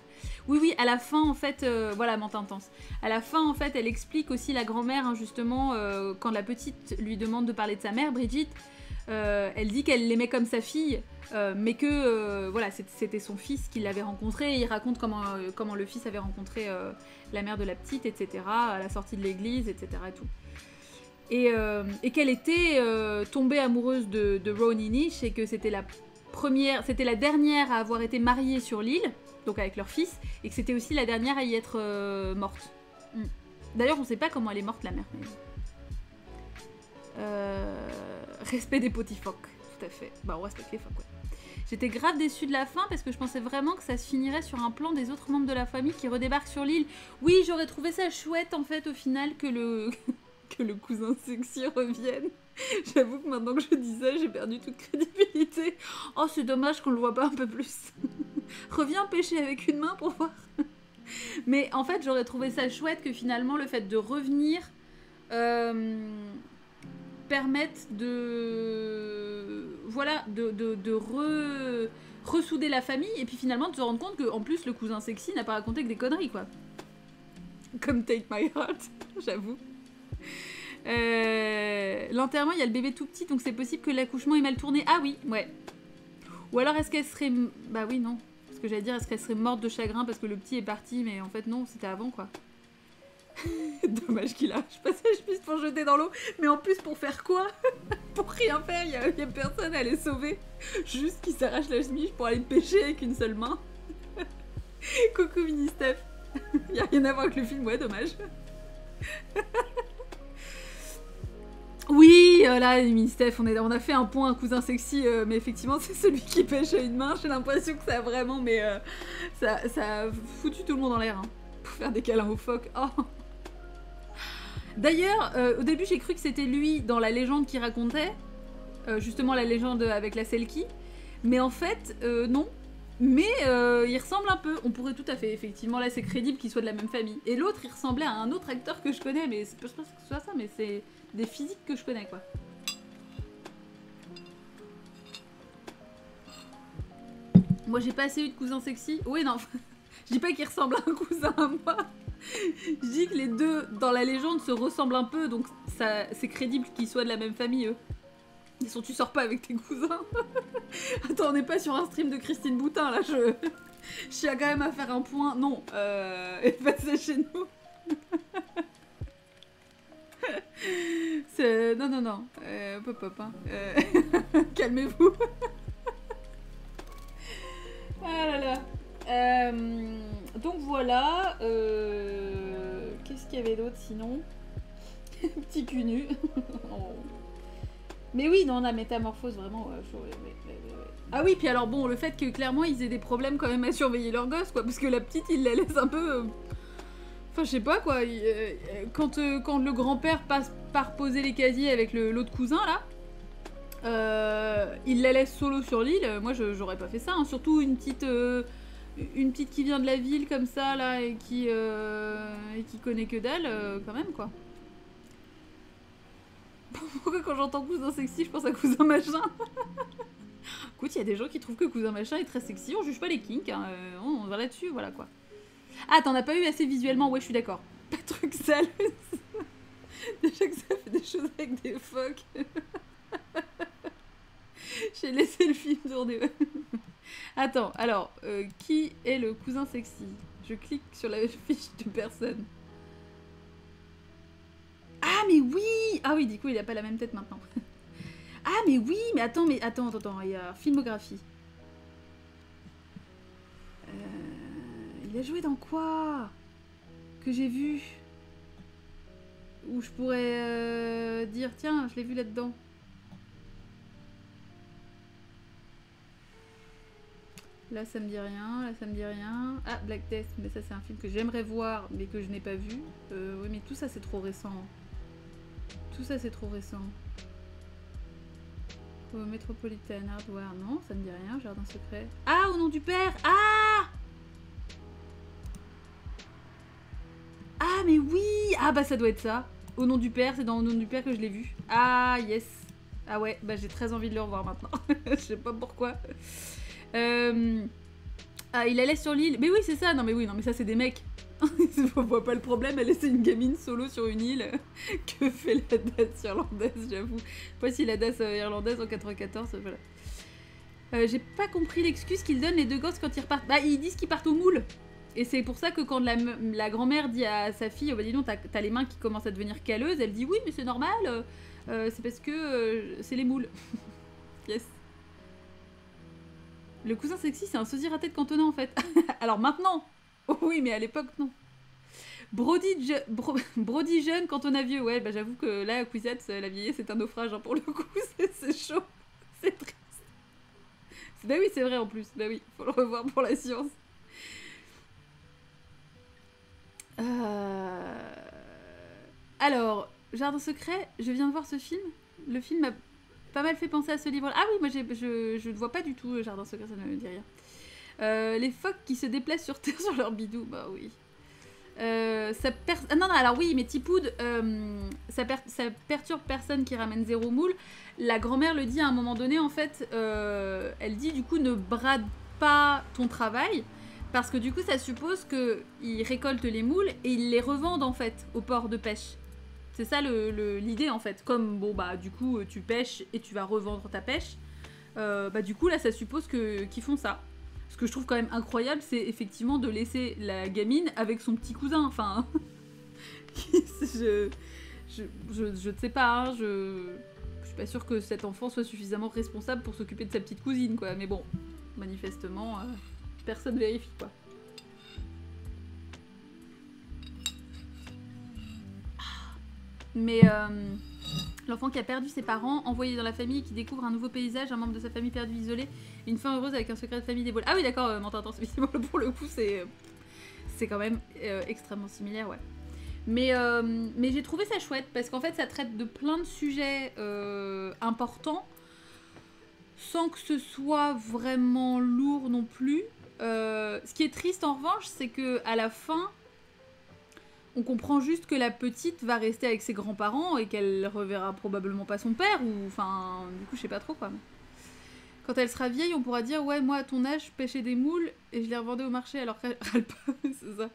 Oui, à la fin, en fait, voilà, mente intense. À la fin, en fait, elle explique aussi la grand-mère, hein, justement, quand la petite lui demande de parler de sa mère, Brigitte, elle dit qu'elle l'aimait comme sa fille, mais que, voilà, c'était son fils qui l'avait rencontré, et il raconte comment le fils avait rencontré la mère de la petite, etc., à la sortie de l'église, etc., et tout. Et qu'elle était tombée amoureuse de Rowan Inish, et que c'était la dernière à avoir été mariée sur l'île, donc avec leur fils, et que c'était aussi la dernière à y être morte. D'ailleurs, on sait pas comment elle est morte, la mère. Mais... respect des petits phoques, tout à fait. Bah, on respecte les phoques, ouais. J'étais grave déçue de la fin parce que je pensais vraiment que ça se finirait sur un plan des autres membres de la famille qui redébarquent sur l'île. Oui, j'aurais trouvé ça chouette, en fait, au final, que le cousin sexy revienne. J'avoue que maintenant que je dis ça, j'ai perdu toute crédibilité. Oh, c'est dommage qu'on le voit pas un peu plus. Reviens pêcher avec une main pour voir. Mais en fait, j'aurais trouvé ça chouette que finalement, le fait de revenir permette de... Voilà, de ressouder la famille, et puis finalement de se rendre compte qu'en plus, le cousin sexy n'a pas raconté que des conneries, quoi. Comme Take My Heart, j'avoue. L'enterrement, il y a le bébé tout petit, donc c'est possible que l'accouchement ait mal tourné. Ah oui, ouais. Ou alors est-ce qu'elle serait... Bah oui, non. Ce que j'allais dire, est-ce qu'elle serait morte de chagrin parce que le petit est parti, mais en fait non, c'était avant, quoi. Dommage qu'il arrache pas sa chemise pour jeter dans l'eau, mais en plus pour faire quoi? Pour rien faire, il y a personne à les sauver. Juste qu'il s'arrache la chemise pour aller pêcher avec une seule main. Coucou Mini Steph. Il y a rien à voir avec le film, ouais, dommage. Oui, là, Mini Steph, on a fait un point, un cousin sexy, mais effectivement, c'est celui qui pêche à une main. J'ai l'impression que ça a vraiment, mais ça a foutu tout le monde en l'air, hein, pour faire des câlins aux phoques. Oh. D'ailleurs, au début, j'ai cru que c'était lui dans la légende qui racontait, justement la légende avec la Selkie, mais en fait, non. Mais il ressemble un peu. On pourrait tout à fait, effectivement, là, c'est crédible qu'il soit de la même famille. Et l'autre, il ressemblait à un autre acteur que je connais, mais je pense pas que ce soit ça, mais c'est des physiques que je connais, quoi. Moi, j'ai pas assez eu de cousin sexy. Oui, non. Je dis pas qu'il ressemble à un cousin à moi. Je dis que les deux, dans la légende, se ressemblent un peu, donc c'est crédible qu'ils soient de la même famille, eux. Ils sont, tu sors pas avec tes cousins. Attends, on n'est pas sur un stream de Christine Boutin, là, je tiens quand même à faire un point. Non, passez chez nous. Non. Pop, hein. Calmez-vous. Ah là là. Donc voilà. Qu'est-ce qu'il y avait d'autre sinon? Petit cul nu. Oh. Mais oui, non, la métamorphose, vraiment. Ah oui, puis alors bon, le fait que clairement ils aient des problèmes quand même à surveiller leur gosse, quoi. Parce que la petite, il la laisse un peu. Enfin, je sais pas quoi. Quand le grand-père passe par poser les casiers avec l'autre cousin là, il la laisse solo sur l'île. Moi, j'aurais pas fait ça. Hein. Surtout une petite qui vient de la ville comme ça là et qui connaît que dalle, quand même quoi. Pourquoi quand j'entends cousin sexy, je pense à cousin machin? Écoute, il y a des gens qui trouvent que cousin machin est très sexy, on juge pas les kinks, hein. On va là-dessus, voilà quoi. Ah, t'en as pas eu assez visuellement, ouais, je suis d'accord. Pas de truc sale. Déjà que ça fait des choses avec des phoques. J'ai laissé le film tourner. Attends, alors, qui est le cousin sexy? Je clique sur la fiche de personne. Ah, mais oui! Ah oui, du coup, il a pas la même tête maintenant. Ah, mais oui! Mais attends, il y a filmographie. Il a joué dans quoi? Que j'ai vu? Où je pourrais dire, tiens, je l'ai vu là-dedans. Là, ça me dit rien, là, ça me dit rien. Ah, Black Death, mais ça, c'est un film que j'aimerais voir, mais que je n'ai pas vu. Oui, mais tout ça, c'est trop récent. Tout ça, c'est trop récent. Metropolitan Hardware, non, ça me dit rien. Jardin secret. Ah, Au nom du père! Ah! Ah, mais oui! Ah, bah, ça doit être ça. Au nom du père, c'est dans Au nom du père que je l'ai vu. Ah, yes! Ah ouais, bah, j'ai très envie de le revoir maintenant. Je sais pas pourquoi. Ah, il allait sur l'île. Mais oui, c'est ça. Non, mais oui, non, mais ça, c'est des mecs. Je vois pas le problème à laisser une gamine solo sur une île. Que fait la DAS irlandaise, j'avoue. Voici la DAS irlandaise en 94. Voilà. J'ai pas compris l'excuse qu'ils donnent les deux gosses quand ils repartent. Bah, ils disent qu'ils partent au moule. Et c'est pour ça que quand la grand-mère dit à sa fille, oh, bah dis donc, t'as les mains qui commencent à devenir calleuses, elle dit oui, mais c'est normal. C'est parce que c'est les moules. Yes. Le cousin sexy, c'est un sosie raté de Cantona en fait. Alors maintenant, oui, mais à l'époque, non. Brody jeune, Cantona vieux. Ouais, bah j'avoue que là, Cuisette, la vieillesse, c'est un naufrage hein, pour le coup. C'est chaud. C'est triste. Bah oui, c'est vrai en plus. Bah oui, faut le revoir pour la science. Alors, Jardin secret, je viens de voir ce film. Le film m'a pas mal fait penser à ce livre. Ah oui, moi je ne vois pas du tout Jardin secret, ça ne me dit rien. Les phoques qui se déplacent sur Terre sur leur bidou, bah oui. Non, alors oui, mais Tipoud, ça perturbe personne qui ramène zéro moule. La grand-mère le dit à un moment donné, en fait, elle dit du coup ne brade pas ton travail, parce que du coup ça suppose qu'ils récoltent les moules et ils les revendent en fait au port de pêche. C'est ça l'idée en fait. Comme bon bah du coup tu pêches et tu vas revendre ta pêche, bah du coup là ça suppose qu'ils font ça. Ce que je trouve quand même incroyable, c'est effectivement de laisser la gamine avec son petit cousin. Enfin, je ne sais pas. Hein, je suis pas sûre que cet enfant soit suffisamment responsable pour s'occuper de sa petite cousine, quoi. Mais bon, manifestement, personne vérifie, quoi. Mais l'enfant qui a perdu ses parents, envoyé dans la famille, qui découvre un nouveau paysage, un membre de sa famille perdu, isolé, une fin heureuse avec un secret de famille dévoilé. Ah oui, d'accord, attends, pour le coup, c'est quand même extrêmement similaire, ouais. Mais j'ai trouvé ça chouette, parce qu'en fait, ça traite de plein de sujets importants, sans que ce soit vraiment lourd non plus. Ce qui est triste, en revanche, c'est qu'à la fin, on comprend juste que la petite va rester avec ses grands-parents et qu'elle reverra probablement pas son père, ou enfin, du coup, je sais pas trop quoi. Quand elle sera vieille, on pourra dire ouais, moi à ton âge, je pêchais des moules et je les revendais au marché alors qu'elle râle pas, c'est ça.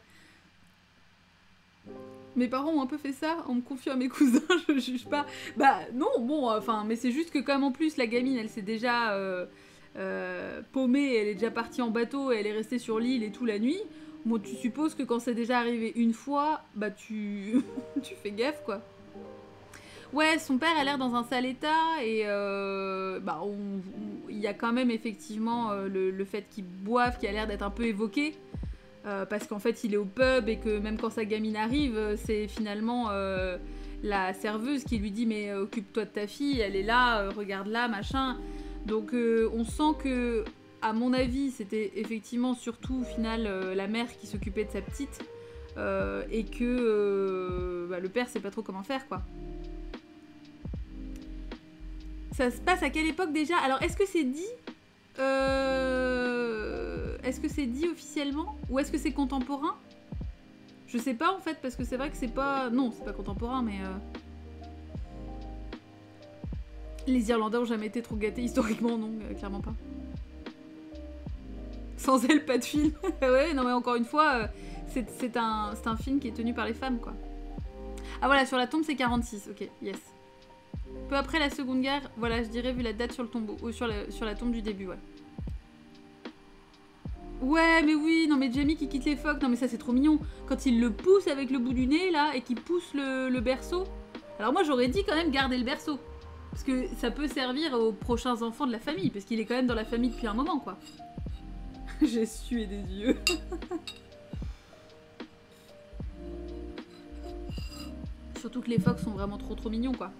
Mes parents ont un peu fait ça en me confiant à mes cousins, je juge pas. Bah non, bon, enfin, mais c'est juste que comme en plus la gamine, elle s'est déjà paumée, elle est déjà partie en bateau et elle est restée sur l'île et tout la nuit. Bon, tu supposes que quand c'est déjà arrivé une fois, bah tu fais gaffe, quoi. Ouais, son père a l'air dans un sale état et bah il y a quand même effectivement le fait qu'il boive qui a l'air d'être un peu évoqué. Parce qu'en fait, il est au pub et que même quand sa gamine arrive, c'est finalement la serveuse qui lui dit « Mais occupe-toi de ta fille, elle est là, regarde-la, machin. » Donc on sent que... À mon avis, c'était effectivement surtout au final la mère qui s'occupait de sa petite et que bah, le père sait pas trop comment faire, quoi. Ça se passe à quelle époque déjà? Alors, est-ce que c'est dit est-ce que c'est dit officiellement? Ou est-ce que c'est contemporain? Je sais pas en fait, parce que c'est vrai que c'est pas... Non, c'est pas contemporain, mais... Les Irlandais ont jamais été trop gâtés historiquement, non, clairement pas. Sans elle, pas de film. Ouais, non mais encore une fois, c'est un film qui est tenu par les femmes, quoi. Ah voilà, sur la tombe c'est 46, ok, yes. Peu après la Seconde Guerre, voilà, je dirais vu la date sur le tombeau, ou sur la tombe du début, ouais. Ouais, mais oui, non mais Jamie qui quitte les phoques, non mais ça c'est trop mignon. Quand il le pousse avec le bout du nez, là, et qu'il pousse le berceau. Alors moi j'aurais dit quand même garder le berceau. Parce que ça peut servir aux prochains enfants de la famille, parce qu'il est quand même dans la famille depuis un moment, quoi. J'ai sué des yeux. Surtout que les phoques sont vraiment trop mignons, quoi.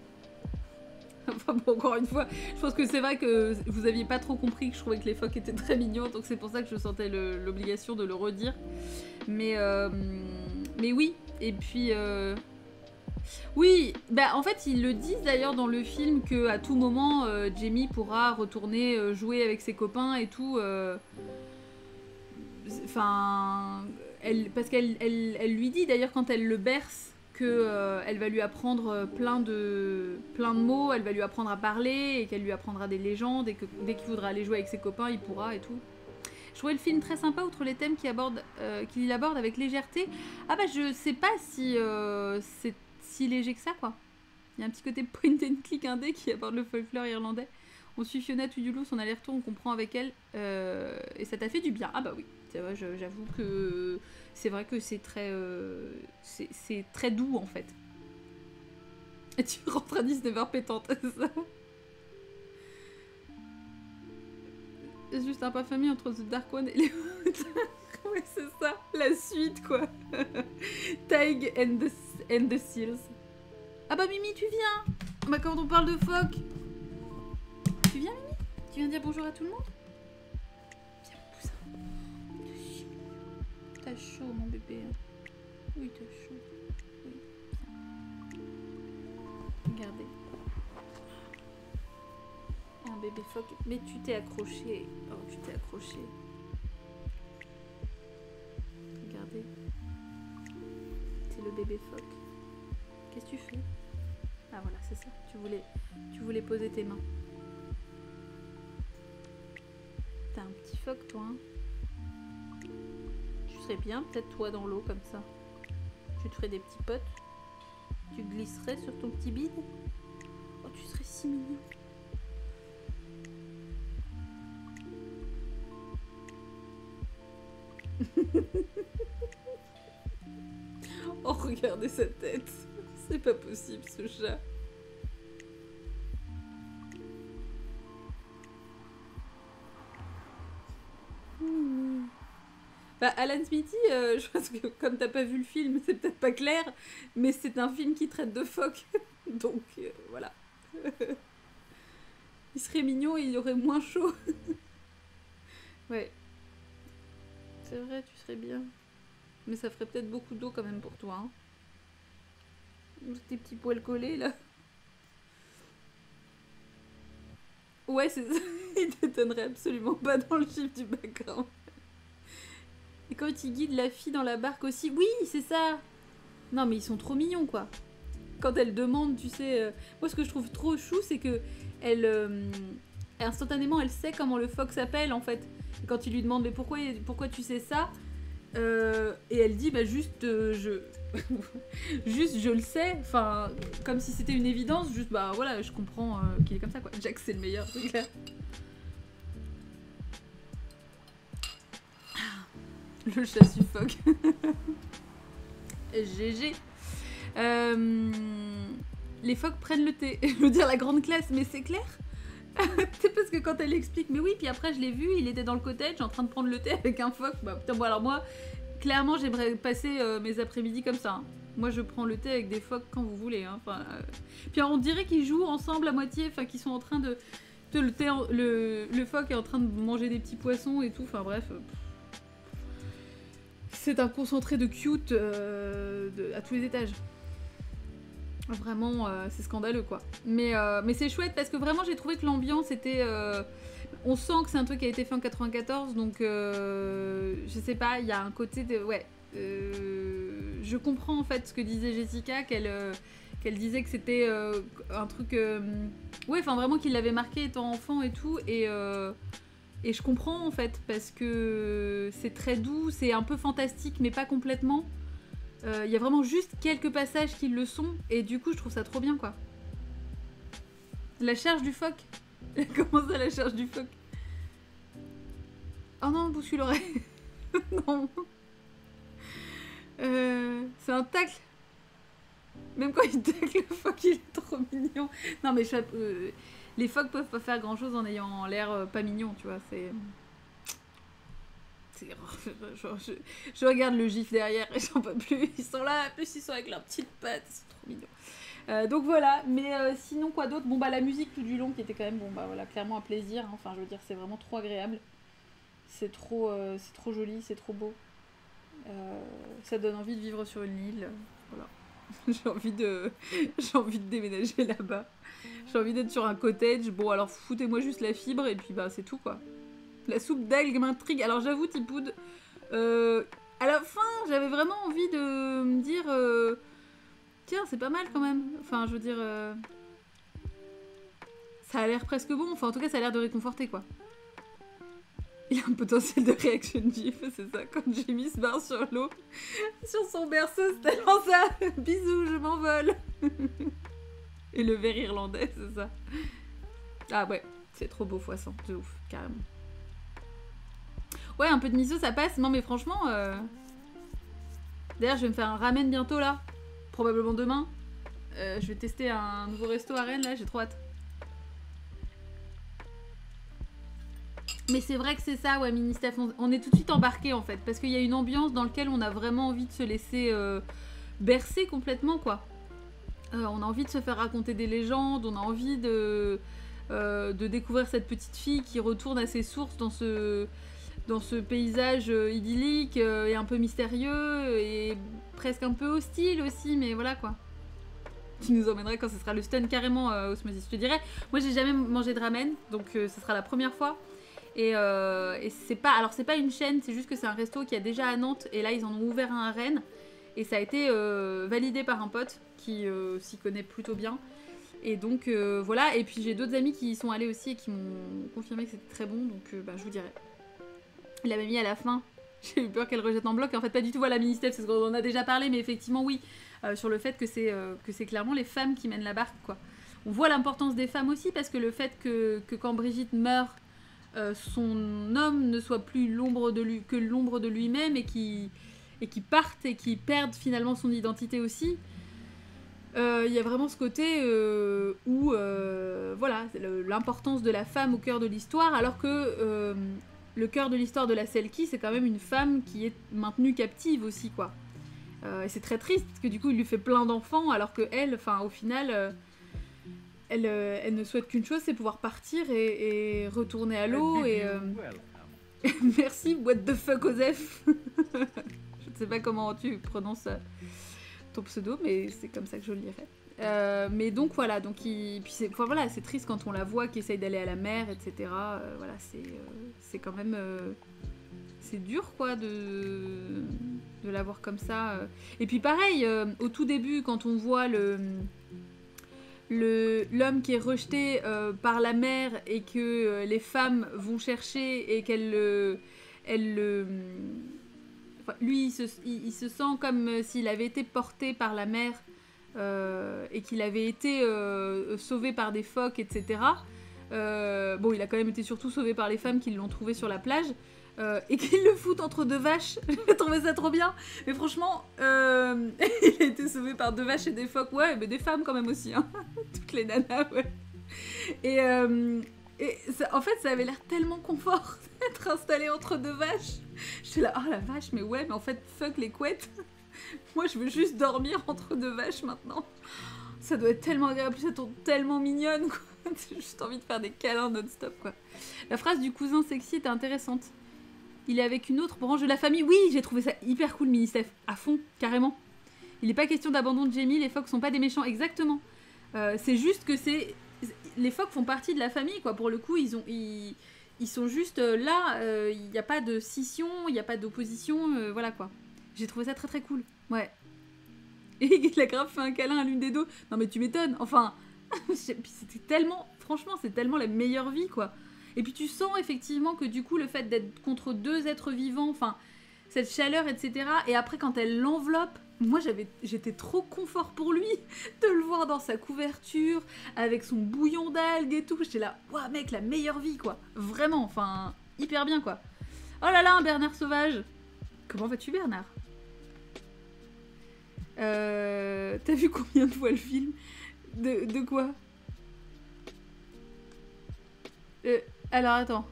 Enfin bon, encore une fois, je pense que c'est vrai que vous aviez pas trop compris que je trouvais que les phoques étaient très mignons, donc c'est pour ça que je sentais l'obligation de le redire. Mais oui, et puis... Oui, bah en fait ils le disent d'ailleurs dans le film que à tout moment Jamie pourra retourner jouer avec ses copains et tout. Enfin, parce qu'elle lui dit d'ailleurs quand elle le berce que elle va lui apprendre plein de mots, elle va lui apprendre à parler et qu'elle lui apprendra des légendes et que dès qu'il voudra aller jouer avec ses copains, il pourra et tout. Je trouvais le film très sympa outre les thèmes qu'il aborde avec légèreté. Ah bah je sais pas si c'est si léger que ça, quoi. Il y a un petit côté point and click indé qui aborde le folklore irlandais. On suit Fiona Tudulu, son aller-retour, on comprend avec elle et ça t'a fait du bien. Ah bah oui, vrai, j'avoue que c'est vrai que c'est très doux en fait. Et tu rentres à 19h pétante, c'est ça? C'est juste un pas famille entre The Dark One et les... Ouais, c'est ça, la suite quoi. Tig and the Seals. Ah bah Mimi, tu viens? Bah quand on parle de phoque. Tu viens Mimi? Tu viens dire bonjour à tout le monde? Viens mon poussin. T'as chaud mon bébé. Oui t'as chaud. Oui. Regardez. Un bébé phoque. Mais tu t'es accroché. Oh tu t'es accroché. Regardez. C'est le bébé phoque. Qu'est-ce que tu fais? Ah voilà, c'est ça. Tu voulais poser tes mains. T'as un petit phoque toi, hein? Tu serais bien peut-être toi dans l'eau comme ça. Tu te ferais des petits potes. Tu glisserais sur ton petit bide. Oh, tu serais si mignon. Oh, regardez sa tête. C'est pas possible, ce chat. Bah, Alan Smithy, je pense que comme t'as pas vu le film, c'est peut-être pas clair, mais c'est un film qui traite de phoques. Donc, voilà. Il serait mignon et il aurait moins chaud. Ouais. C'est vrai, tu serais bien. Mais ça ferait peut-être beaucoup d'eau quand même pour toi. Hein. Tes petits poils collés là. Ouais, c'est ça. Il t'étonnerait absolument pas dans le chiffre du background. Et quand il guide la fille dans la barque aussi. Oui, c'est ça. Non, mais ils sont trop mignons quoi. Quand elle demande, tu sais. Moi, ce que je trouve trop chou, c'est que elle. Instantanément, elle sait comment le phoque s'appelle en fait. Et quand il lui demande, mais pourquoi tu sais ça? Et elle dit bah juste juste je le sais, enfin comme si c'était une évidence, juste bah voilà je comprends qu'il est comme ça quoi. Jack c'est le meilleur, c'est clair. Le chat suffoque. GG. Les phoques prennent le thé. Je veux dire la grande classe, mais c'est clair. C'est parce que quand elle explique, mais oui, puis après je l'ai vu, il était dans le cottage en train de prendre le thé avec un phoque. Bah putain, bon alors moi, clairement j'aimerais passer mes après-midi comme ça. Hein. Moi je prends le thé avec des phoques quand vous voulez. Hein. Enfin, Puis on dirait qu'ils jouent ensemble à moitié, enfin qu'ils sont en train de... Le phoque est en train de manger des petits poissons et tout, enfin bref. C'est un concentré de cute à tous les étages. Vraiment, c'est scandaleux quoi. Mais c'est chouette parce que vraiment j'ai trouvé que l'ambiance était... on sent que c'est un truc qui a été fait en 94, donc je sais pas, il y a un côté de... Ouais. Je comprends en fait ce que disait Jessica, qu'elle disait que c'était un truc Ouais, enfin vraiment qu'il l'avait marqué étant enfant et tout, et je comprends en fait, parce que c'est très doux, c'est un peu fantastique, mais pas complètement. Il y a vraiment juste quelques passages qui le sont, et du coup je trouve ça trop bien quoi. La charge du phoque. Comment ça la charge du phoque? Oh non, bouscule l'oreille. Non. C'est un tacle. Même quand il tacle le phoque, il est trop mignon. Non mais les phoques peuvent pas faire grand chose en ayant l'air pas mignon, tu vois. Je regarde le gif derrière et j'en peux plus. Ils sont là, en plus ils sont avec leurs petites pattes, c'est trop mignon. Donc voilà, mais sinon quoi d'autre? Bon bah la musique tout du long qui était quand même, bon bah voilà, clairement un plaisir. Hein. Enfin je veux dire, c'est vraiment trop agréable. C'est trop joli, c'est trop beau. Ça donne envie de vivre sur une île. Voilà. j'ai envie de déménager là-bas. J'ai envie d'être sur un cottage. Bon alors foutez-moi juste la fibre et puis bah c'est tout quoi. La soupe d'algues m'intrigue. Alors j'avoue Tipoud, à la fin j'avais vraiment envie de me dire tiens c'est pas mal quand même. Enfin je veux dire ça a l'air presque bon. Enfin en tout cas ça a l'air de réconforter quoi. Il a un potentiel de reaction gif, c'est ça. Quand Jamie se barre sur l'eau, sur son berceau, c'est tellement ça. Bisous, je m'envole. Et le verre irlandais, c'est ça. Ah ouais, c'est trop beau x 100, de ouf, carrément. Ouais, un peu de miso, ça passe. Non mais franchement... D'ailleurs, je vais me faire un ramen bientôt, là. Probablement demain. Je vais tester un nouveau resto à Rennes, là, j'ai trop hâte. Mais c'est vrai que c'est ça, ouais, Ministef. On est tout de suite embarqué en fait, parce qu'il y a une ambiance dans laquelle on a vraiment envie de se laisser bercer complètement, quoi. On a envie de se faire raconter des légendes, on a envie de découvrir cette petite fille qui retourne à ses sources dans ce paysage idyllique et un peu mystérieux et presque un peu hostile aussi, mais voilà quoi. Tu nous emmènerais quand ce sera le stun carrément Osmosis, je te dirais. Moi j'ai jamais mangé de ramen, donc ce sera la première fois. Et c'est pas, alors c'est pas une chaîne, c'est juste que c'est un resto qui a déjà à Nantes et là ils en ont ouvert un à Rennes et ça a été validé par un pote qui s'y connaît plutôt bien et donc voilà. Et puis j'ai d'autres amis qui y sont allés aussi et qui m'ont confirmé que c'était très bon, donc bah, je vous dirai. Il avait mis à la fin, j'ai eu peur qu'elle rejette en bloc, en fait pas du tout. Voilà, Ministef, c'est ce qu'on en a déjà parlé, mais effectivement oui, sur le fait que c'est clairement les femmes qui mènent la barque quoi. On voit l'importance des femmes aussi parce que le fait que quand Brigitte meurt, son homme ne soit plus que l'ombre de lui-même et qui parte et qui perde finalement son identité aussi. Il y a vraiment ce côté où voilà, l'importance de la femme au cœur de l'histoire, alors que le cœur de l'histoire de la Selkie, c'est quand même une femme qui est maintenue captive aussi quoi. Et c'est très triste parce que du coup il lui fait plein d'enfants alors que elle, enfin au final elle ne souhaite qu'une chose, c'est pouvoir partir et retourner à l'eau et... Merci, what the fuck, Osef. Je ne sais pas comment tu prononces ton pseudo, mais c'est comme ça que je le lirai. Mais donc voilà, puis enfin, voilà, c'est triste quand on la voit qui essaye d'aller à la mer, etc. Voilà, c'est quand même... c'est dur, quoi, de la voir comme ça. Et puis pareil, au tout début, quand on voit l'homme qui est rejeté par la mère et que les femmes vont chercher et lui il se sent comme s'il avait été porté par la mère et qu'il avait été sauvé par des phoques, etc. Bon, il a quand même été surtout sauvé par les femmes qui l'ont trouvé sur la plage. Et qu'il le fout entre deux vaches. J'ai trouvé ça trop bien. Mais franchement, il a été sauvé par deux vaches et des phoques. Ouais, mais des femmes quand même aussi. Hein. Toutes les nanas, ouais. Et ça, en fait, ça avait l'air tellement confort d'être installé entre deux vaches. J'étais là, oh la vache, mais ouais, mais en fait, fuck les couettes. Moi, je veux juste dormir entre deux vaches maintenant. Ça doit être tellement agréable, ça tourne tellement mignonne, quoi. J'ai juste envie de faire des câlins non-stop, quoi. La phrase du cousin sexy était intéressante. Il est avec une autre branche de la famille. Oui, j'ai trouvé ça hyper cool, Ministef. À fond, carrément. Il n'est pas question d'abandon de Jamie, les phoques sont pas des méchants, exactement. C'est juste que les phoques font partie de la famille, quoi. Pour le coup, ils sont juste là. Il n'y a pas de scission, il n'y a pas d'opposition, voilà, quoi. J'ai trouvé ça très très cool. Ouais. Et il a grave fait un câlin à l'une des deux. Non mais tu m'étonnes. Enfin, puis c'était tellement... franchement, c'est tellement la meilleure vie, quoi. Et puis tu sens effectivement que du coup, le fait d'être contre deux êtres vivants, enfin, cette chaleur, etc. Et après, quand elle l'enveloppe, moi, j'étais trop confort pour lui de le voir dans sa couverture, avec son bouillon d'algues et tout. J'étais là, waouh, mec, la meilleure vie, quoi. Vraiment, enfin, hyper bien, quoi. Oh là là, un Bernard sauvage. Comment vas-tu, Bernard? T'as vu combien de fois le film? De quoi? Alors, attends.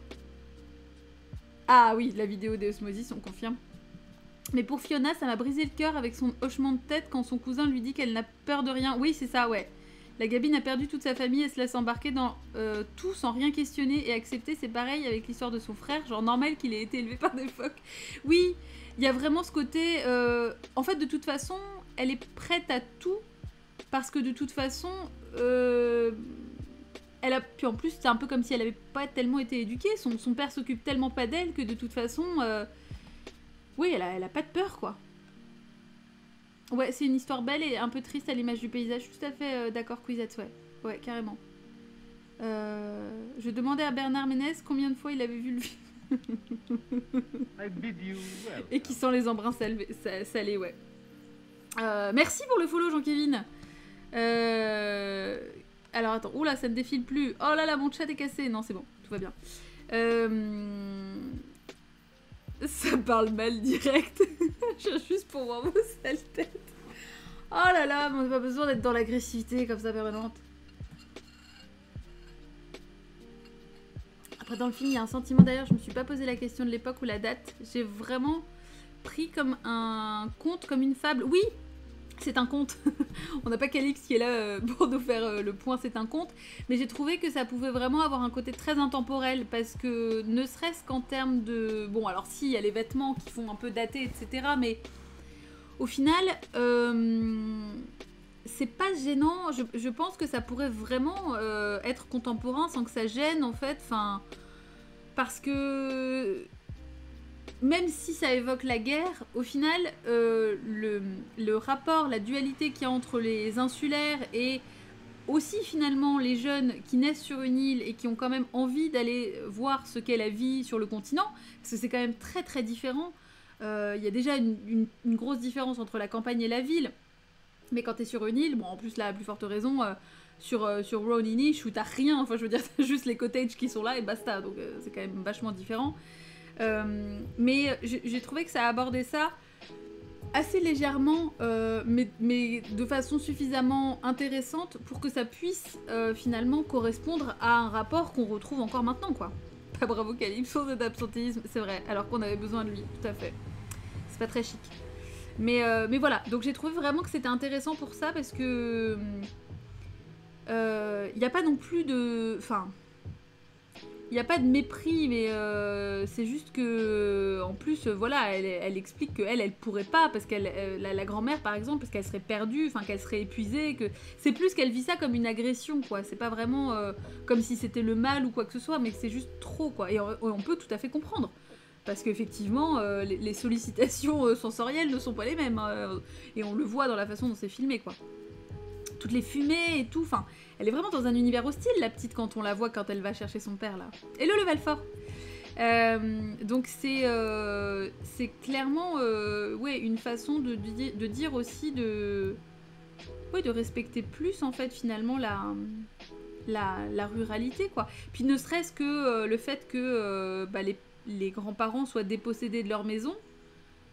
Ah oui, la vidéo des Osmosis, on confirme. Mais pour Fiona, ça m'a brisé le cœur avec son hochement de tête quand son cousin lui dit qu'elle n'a peur de rien. Oui, c'est ça, ouais. La gamine a perdu toute sa famille, elle se laisse embarquer dans tout sans rien questionner et accepter. C'est pareil avec l'histoire de son frère, genre normal qu'il ait été élevé par des phoques. Oui, il y a vraiment ce côté... En fait, de toute façon, elle est prête à tout parce que de toute façon... Elle a... Puis en plus, c'est un peu comme si elle avait pas tellement été éduquée. Son père s'occupe tellement pas d'elle que de toute façon... Oui, elle a pas de peur, quoi. Ouais, c'est une histoire belle et un peu triste à l'image du paysage. Je suis tout à fait d'accord, Quizette, ouais. Ouais, carrément. Je demandais à Bernard Ménez combien de fois il avait vu le film. Et qui sent les embruns salés, ouais. Merci pour le follow, Jean-Kévin. Alors, attends. Oula, ça ne défile plus. Oh là là, mon chat est cassé. Non, c'est bon, tout va bien. Ça parle mal direct. Juste pour voir vos sales têtes. Oh là là, on n'a pas besoin d'être dans l'agressivité comme ça permanente. Après, dans le film, il y a un sentiment d'ailleurs, je me suis pas posé la question de l'époque ou la date. J'ai vraiment pris comme un conte, comme une fable. Oui, c'est un conte. On n'a pas Calix qui est là pour nous faire le point, c'est un conte. Mais j'ai trouvé que ça pouvait vraiment avoir un côté très intemporel parce que ne serait-ce qu'en termes de... Bon, alors si, il y a les vêtements qui font un peu dater, etc. Mais au final, c'est pas gênant. Je pense que ça pourrait vraiment être contemporain sans que ça gêne, en fait. Enfin, parce que... Même si ça évoque la guerre, au final, le rapport, la dualité qu'il y a entre les insulaires et aussi finalement les jeunes qui naissent sur une île et qui ont quand même envie d'aller voir ce qu'est la vie sur le continent, parce que c'est quand même très très différent. Il y a déjà une grosse différence entre la campagne et la ville, mais quand t'es sur une île, bon en plus là à plus forte raison, sur Roninich où t'as rien, enfin je veux dire t'as juste les cottages qui sont là et basta, donc c'est quand même vachement différent. Mais j'ai trouvé que ça abordait ça assez légèrement, mais de façon suffisamment intéressante pour que ça puisse finalement correspondre à un rapport qu'on retrouve encore maintenant, quoi. Pas bravo Calypso, cet absentéisme, c'est vrai, alors qu'on avait besoin de lui, tout à fait. C'est pas très chic. Mais voilà, donc j'ai trouvé vraiment que c'était intéressant pour ça, parce que... Il n'y a pas non plus de... Enfin... Il n'y a pas de mépris, mais c'est juste que, en plus, voilà, elle explique qu'elle pourrait pas, parce qu'elle, la grand-mère, par exemple, parce qu'elle serait perdue, enfin, qu'elle serait épuisée, que c'est plus qu'elle vit ça comme une agression, quoi. C'est pas vraiment comme si c'était le mal ou quoi que ce soit, mais que c'est juste trop, quoi. Et on peut tout à fait comprendre. Parce qu'effectivement, les sollicitations sensorielles ne sont pas les mêmes, hein, et on le voit dans la façon dont c'est filmé, quoi. Toutes les fumées et tout, enfin, elle est vraiment dans un univers hostile, la petite, quand on la voit quand elle va chercher son père, là. Et le level fort. Donc c'est clairement ouais, une façon de dire aussi de respecter plus, en fait, finalement, la ruralité, quoi. Puis ne serait-ce que le fait que les grands-parents soient dépossédés de leur maison,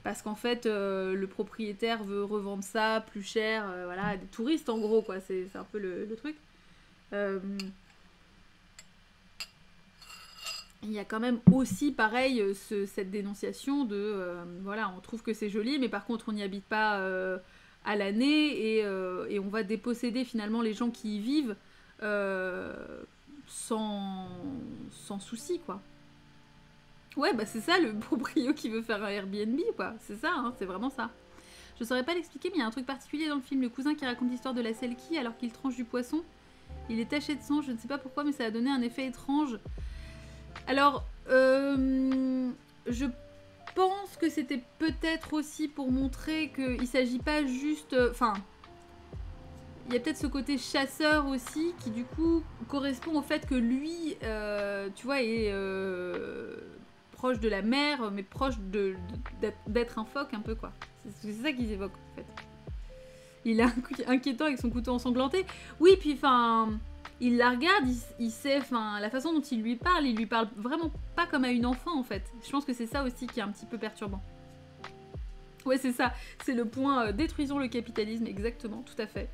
parce qu'en fait, le propriétaire veut revendre ça plus cher, voilà, à des touristes, en gros, quoi. C'est un peu le truc. Il y a quand même aussi, pareil, cette dénonciation de... voilà, on trouve que c'est joli, mais par contre, on n'y habite pas à l'année, et on va déposséder, finalement, les gens qui y vivent sans souci, quoi. Ouais, bah c'est ça, le proprio qui veut faire un Airbnb, quoi. C'est ça, hein, c'est vraiment ça. Je saurais pas l'expliquer, mais il y a un truc particulier dans le film. Le cousin qui raconte l'histoire de la selkie alors qu'il tranche du poisson. Il est taché de sang, je ne sais pas pourquoi, mais ça a donné un effet étrange. Alors, je pense que c'était peut-être aussi pour montrer qu'il s'agit pas juste... Enfin... il y a peut-être ce côté chasseur aussi, qui du coup correspond au fait que lui, tu vois, est proche de la mer, mais proche d'être un phoque un peu, quoi. C'est ça qu'ils évoquent, en fait. Il est inquiétant avec son couteau ensanglanté. Oui, puis, enfin, il la regarde, il sait, enfin, la façon dont il lui parle vraiment pas comme à une enfant, en fait. Je pense que c'est ça aussi qui est un petit peu perturbant. Ouais, c'est ça. C'est le point détruisons le capitalisme, exactement, tout à fait.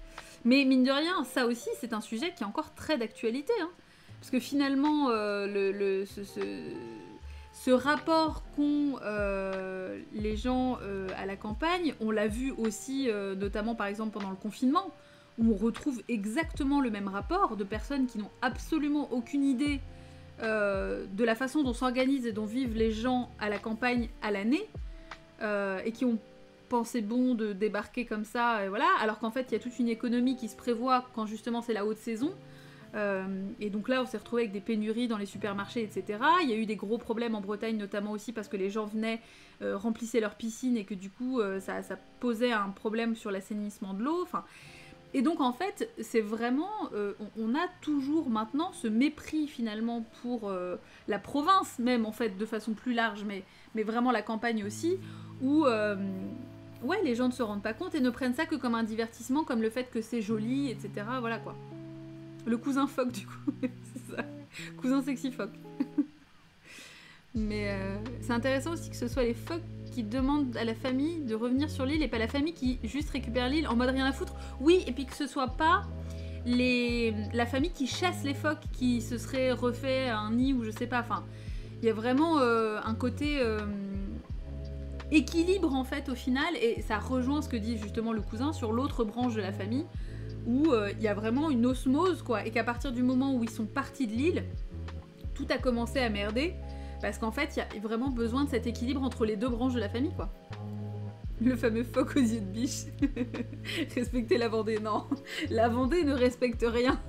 Mais mine de rien, ça aussi, c'est un sujet qui est encore très d'actualité, hein. Parce que finalement, ce rapport qu'ont les gens à la campagne, on l'a vu aussi, notamment par exemple pendant le confinement, où on retrouve exactement le même rapport de personnes qui n'ont absolument aucune idée de la façon dont s'organisent et dont vivent les gens à la campagne à l'année, et qui ont pensé bon de débarquer comme ça, et voilà, alors qu'en fait il y a toute une économie qui se prévoit quand justement c'est la haute saison. Et donc là on s'est retrouvé avec des pénuries dans les supermarchés, etc. Il y a eu des gros problèmes en Bretagne notamment aussi parce que les gens venaient, remplissaient leurs piscines et que du coup ça posait un problème sur l'assainissement de l'eau. Enfin, et donc en fait c'est vraiment, on a toujours maintenant ce mépris finalement pour la province même en fait de façon plus large, mais vraiment la campagne aussi, où ouais, les gens ne se rendent pas compte et ne prennent ça que comme un divertissement, comme le fait que c'est joli, etc. Voilà quoi. Le cousin phoque, du coup. C'est ça. Cousin sexy phoque. Mais c'est intéressant aussi que ce soit les phoques qui demandent à la famille de revenir sur l'île et pas la famille qui juste récupère l'île en mode rien à foutre. Oui, et puis que ce soit pas la famille qui chasse les phoques qui se serait refait un nid ou je sais pas. Enfin, il y a vraiment un côté équilibre en fait au final, et ça rejoint ce que dit justement le cousin sur l'autre branche de la famille, où il y a vraiment une osmose, quoi, et qu'à partir du moment où ils sont partis de l'île, tout a commencé à merder, parce qu'en fait, il y a vraiment besoin de cet équilibre entre les deux branches de la famille, quoi. Le fameux phoque aux yeux de biche. Respecter la Vendée, non. La Vendée ne respecte rien.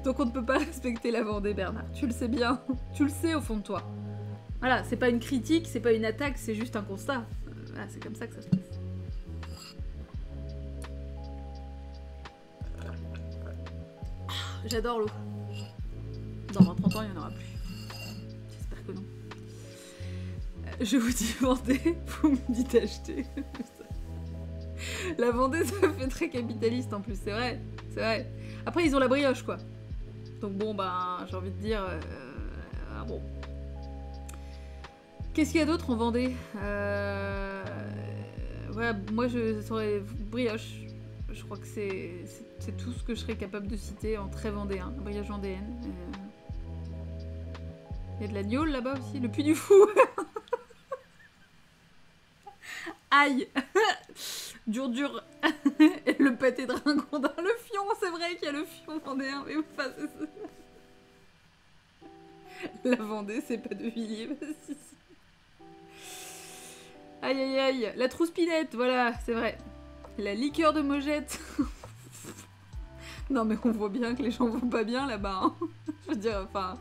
Donc on ne peut pas respecter la Vendée, Bernard. Tu le sais bien. Tu le sais au fond de toi. Voilà, c'est pas une critique, c'est pas une attaque, c'est juste un constat. Voilà, c'est comme ça que ça se passe. J'adore l'eau. Dans 20-30 ans, il n'y en aura plus. J'espère que non. Je vous dis Vendée, vous me dites acheter. La Vendée, ça fait très capitaliste en plus, c'est vrai. C'est vrai. Après, ils ont la brioche, quoi. Donc bon, ben, j'ai envie de dire... bon. Qu'est-ce qu'il y a d'autre en Vendée voilà, moi, je saurais brioche. Je crois que c'est tout ce que je serais capable de citer en très vendéen, brioche vendéenne. Il y a de la gnôle là-bas aussi, le Puy du Fou. Aïe. Dur. Et le pâté de Ringondin, le fion, c'est vrai qu'il y a le fion vendéen, mais enfin, c'est ça. La Vendée, c'est pas de Villiers, si. Aïe, la trouspinette, voilà, c'est vrai. La liqueur de Mogette. Non mais on voit bien que les gens vont pas bien là-bas, hein. Je veux dire, enfin...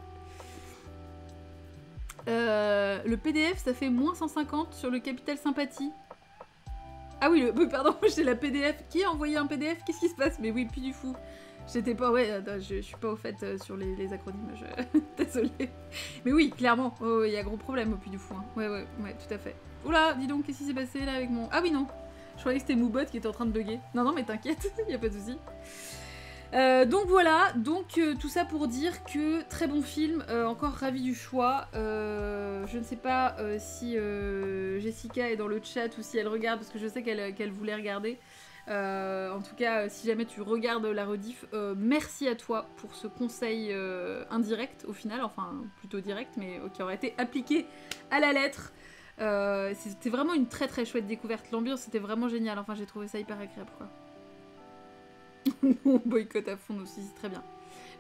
le PDF, ça fait moins 150 sur le Capital Sympathie. Ah oui, pardon, j'ai la PDF. Qui a envoyé un PDF? Qu'est-ce qui se passe? Mais oui, Puy du Fou. J'étais pas... Ouais, je suis pas au fait sur les acronymes, désolée. Mais oui, clairement, il y a gros problème au Puy du Fou, hein. Ouais, tout à fait. Oula, dis donc, qu'est-ce qui s'est passé là avec mon... Ah oui, non. Je croyais que c'était Moobot qui était en train de bugger. Non, mais t'inquiète, y a pas de souci. Donc voilà, tout ça pour dire que très bon film, encore ravi du choix. Je ne sais pas si Jessica est dans le chat ou si elle regarde, parce que je sais qu'elle voulait regarder. En tout cas, si jamais tu regardes la rediff, merci à toi pour ce conseil indirect au final, enfin plutôt direct, mais qui aurait été appliqué à la lettre. C'était vraiment une très très chouette découverte. L'ambiance c'était vraiment génial, enfin j'ai trouvé ça hyper agréable, quoi. On boycotte à fond aussi, c'est très bien.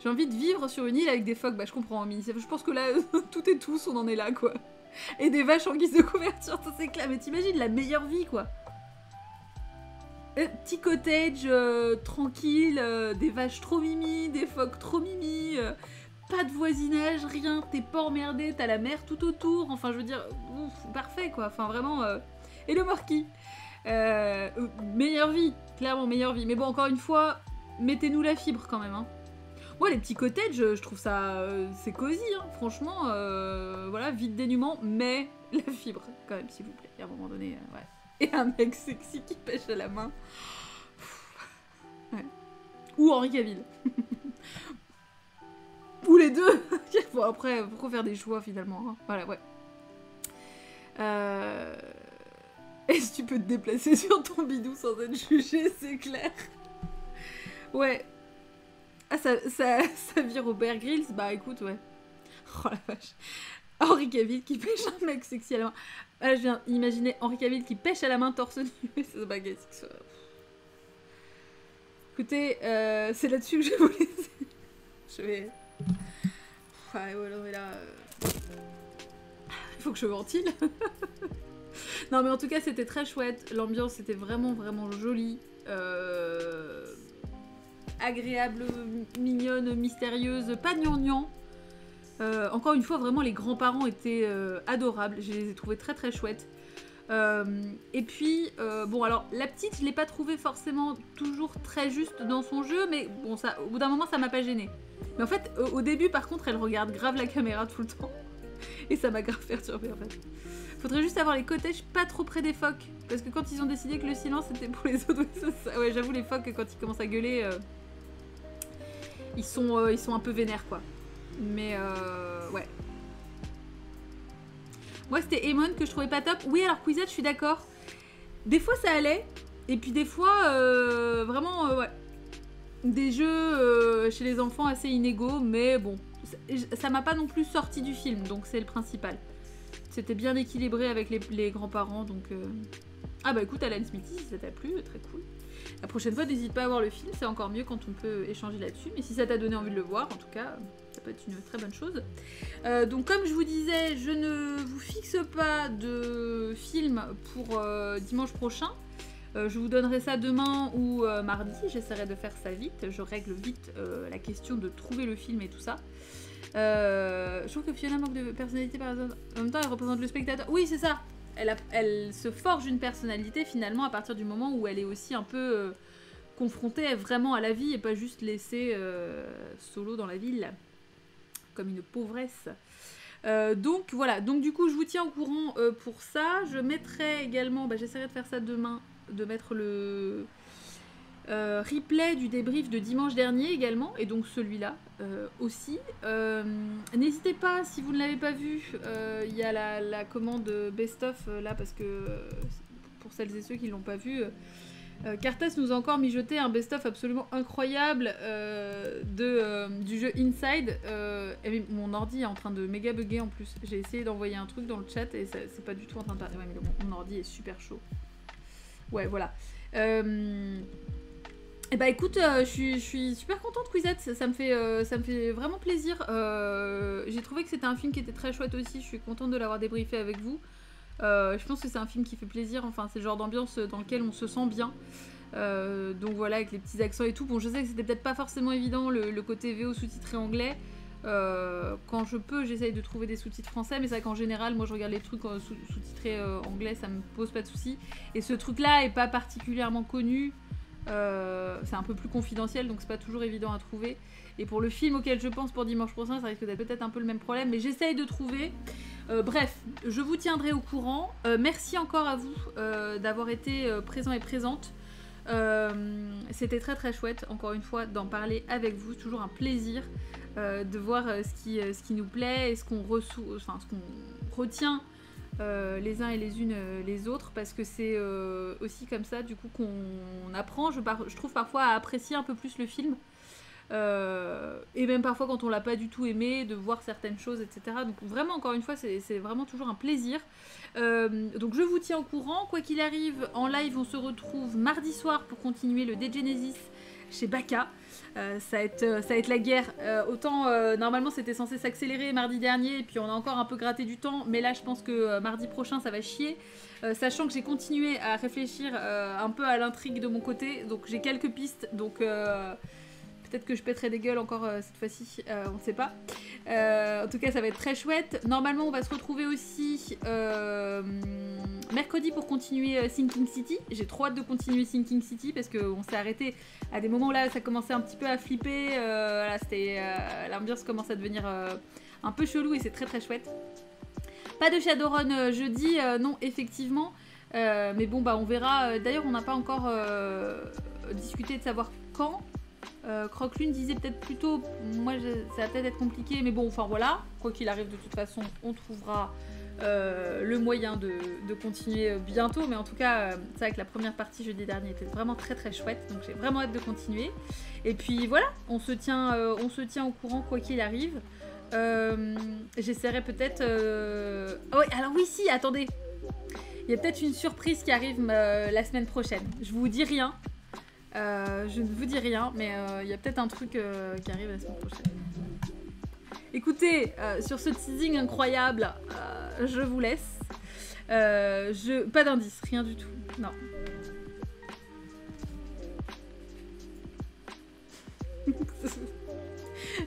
J'ai envie de vivre sur une île avec des phoques, bah je comprends, Ami. Je pense que là, tout et tous, on en est là, quoi. Et des vaches en guise de couverture, ça c'est clair. Mais t'imagines la meilleure vie, quoi. Petit cottage, tranquille, des vaches trop mimi, des phoques trop mimi, pas de voisinage, rien, t'es pas emmerdé, t'as la mer tout autour, enfin je veux dire, ouf, parfait, quoi. Enfin vraiment... Et le marquis, meilleure vie, clairement meilleure vie. Mais bon, encore une fois, mettez-nous la fibre quand même, hein. Ouais, les petits cottages, je trouve ça... c'est cosy, hein. Franchement, voilà, vite dénûment, mais la fibre, quand même, s'il vous plaît. Et à un moment donné, ouais. Et un mec sexy qui pêche à la main. Ouais. Ou Henri Cavill. Ou les deux. Bon, après, pourquoi faire des choix, finalement, hein. Voilà, ouais. Est-ce que tu peux te déplacer sur ton bidou sans être jugé, c'est clair. Ouais. Ah, ça vire au Bear Grylls. Bah écoute, ouais. Oh la vache. Henri Cavill qui pêche un mec sexy à la main. Ah, je viens d'imaginer Henri Cavill qui pêche à la main torse nu. C'est baguette. Écoutez, c'est là-dessus que je vais vous laisser. Je vais... Ouais, voilà, mais là... Il faut que je ventile. Non, mais en tout cas, c'était très chouette. L'ambiance était vraiment, vraiment jolie. Agréable, mignonne, mystérieuse, pas gnangnan. Encore une fois, vraiment, les grands-parents étaient adorables. Je les ai trouvés très, très chouettes. Et puis, bon, alors, la petite, je l'ai pas trouvée forcément toujours très juste dans son jeu, mais bon, ça, au bout d'un moment, ça m'a pas gênée. Mais en fait, au début, par contre, elle regarde grave la caméra tout le temps. Et ça m'a grave perturbée, en fait. Faudrait juste avoir les cottages pas trop près des phoques. Parce que quand ils ont décidé que le silence était pour les autres, ouais, j'avoue, les phoques, quand ils commencent à gueuler, ils sont un peu vénères, quoi. Mais, ouais. Moi, c'était Emon que je trouvais pas top. Oui, alors, Quizette, je suis d'accord. Des fois, ça allait. Et puis, des fois, vraiment, ouais. Des jeux chez les enfants assez inégaux, mais bon. Ça m'a pas non plus sorti du film, donc c'est le principal. C'était bien équilibré avec les grands-parents, donc... Ah bah écoute, Alan Smithy, si ça t'a plu, très cool. La prochaine fois, n'hésite pas à voir le film, c'est encore mieux quand on peut échanger là-dessus. Mais si ça t'a donné envie de le voir, en tout cas, ça peut être une très bonne chose. Donc comme je vous disais, je ne vous fixe pas de film pour dimanche prochain. Je vous donnerai ça demain ou mardi, j'essaierai de faire ça vite. Je règle vite la question de trouver le film et tout ça. Je trouve que Fiona manque de personnalité par exemple. En même temps, elle représente le spectateur. Oui, c'est ça. Elle se forge une personnalité finalement à partir du moment où elle est aussi un peu confrontée vraiment à la vie et pas juste laissée solo dans la ville comme une pauvresse. Donc voilà, donc du coup je vous tiens au courant pour ça. Je mettrai également, j'essaierai de faire ça demain, de mettre le replay du débrief de dimanche dernier également, et donc celui-là aussi. N'hésitez pas, si vous ne l'avez pas vu, il y a la commande best-of là, parce que pour celles et ceux qui ne l'ont pas vu, Cartas nous a encore mijoté un best-of absolument incroyable du jeu Inside. Et mon ordi est en train de méga bugger en plus. J'ai essayé d'envoyer un truc dans le chat et c'est pas du tout en train de parler. Ouais, mais mon ordi est super chaud. Ouais, voilà. Et bah écoute, je suis super contente, Quizette, ça me fait vraiment plaisir. J'ai trouvé que c'était un film qui était très chouette aussi, je suis contente de l'avoir débriefé avec vous. Je pense que c'est un film qui fait plaisir, enfin c'est le genre d'ambiance dans lequel on se sent bien. Donc voilà, avec les petits accents et tout. Bon, je sais que c'était peut-être pas forcément évident le côté VO sous-titré anglais. Quand je peux, j'essaye de trouver des sous-titres français, mais c'est vrai qu'en général, moi je regarde les trucs sous-titrés anglais, ça me pose pas de soucis. Et ce truc-là est pas particulièrement connu. C'est un peu plus confidentiel, donc c'est pas toujours évident à trouver. Et pour le film auquel je pense pour dimanche prochain, ça risque d'être peut-être un peu le même problème, mais j'essaye de trouver. Bref, je vous tiendrai au courant. Merci encore à vous d'avoir été présents et présentes. C'était très très chouette, encore une fois, d'en parler avec vous. C'est toujours un plaisir de voir ce qui nous plaît et ce qu'on retient les uns et les unes les autres, parce que c'est aussi comme ça du coup qu'on apprend, je trouve, parfois à apprécier un peu plus le film, et même parfois quand on l'a pas du tout aimé, de voir certaines choses, etc. Donc vraiment, encore une fois, c'est vraiment toujours un plaisir. Donc je vous tiens au courant. Quoi qu'il arrive, en live on se retrouve mardi soir pour continuer le Dead Genesis chez Baka. Ça va être la guerre. Autant normalement c'était censé s'accélérer mardi dernier, et puis on a encore un peu gratté du temps, mais là je pense que mardi prochain ça va chier, sachant que j'ai continué à réfléchir un peu à l'intrigue de mon côté, donc j'ai quelques pistes, donc Peut-être que je pèterai des gueules encore cette fois-ci, on ne sait pas. En tout cas, ça va être très chouette. Normalement, on va se retrouver aussi mercredi pour continuer Sinking City. J'ai trop hâte de continuer Sinking City parce qu'on s'est arrêté à des moments où là, ça commençait un petit peu à flipper. Là, l'ambiance commence à devenir un peu chelou et c'est très très chouette. Pas de Shadowrun jeudi, non, effectivement. Mais bon, bah on verra. D'ailleurs, on n'a pas encore discuté de savoir quand. Croque-Lune disait peut-être plus tôt. Moi, ça va peut-être être compliqué. Mais bon, enfin voilà. Quoi qu'il arrive, de toute façon, on trouvera le moyen de continuer bientôt. Mais en tout cas, c'est vrai que la première partie jeudi dernier était vraiment très très chouette. Donc j'ai vraiment hâte de continuer. Et puis voilà, on se tient au courant quoi qu'il arrive. J'essaierai peut-être... Oh, alors oui, si, attendez. Il y a peut-être une surprise qui arrive la semaine prochaine. Je vous dis rien. Je ne vous dis rien, mais il y a peut-être un truc qui arrive la semaine prochaine. Écoutez, sur ce teasing incroyable, je vous laisse. Pas d'indice, rien du tout. Non.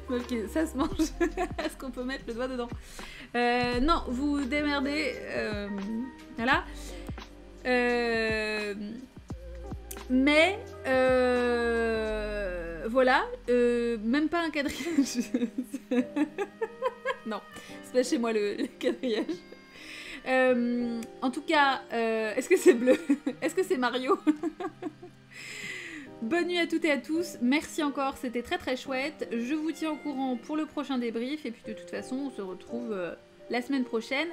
Ok, ça se mange. Est-ce qu'on peut mettre le doigt dedans? Non, vous démerdez. Voilà. Mais voilà. Même pas un quadrillage. Non, c'est pas chez moi le quadrillage. En tout cas, est-ce que c'est bleu? Est-ce que c'est Mario? Bonne nuit à toutes et à tous, merci encore, c'était très très chouette. Je vous tiens au courant pour le prochain débrief et puis de toute façon on se retrouve la semaine prochaine.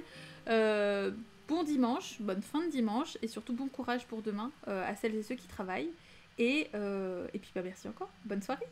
Bon dimanche, bonne fin de dimanche et surtout bon courage pour demain à celles et ceux qui travaillent. Et puis bah, merci encore, bonne soirée.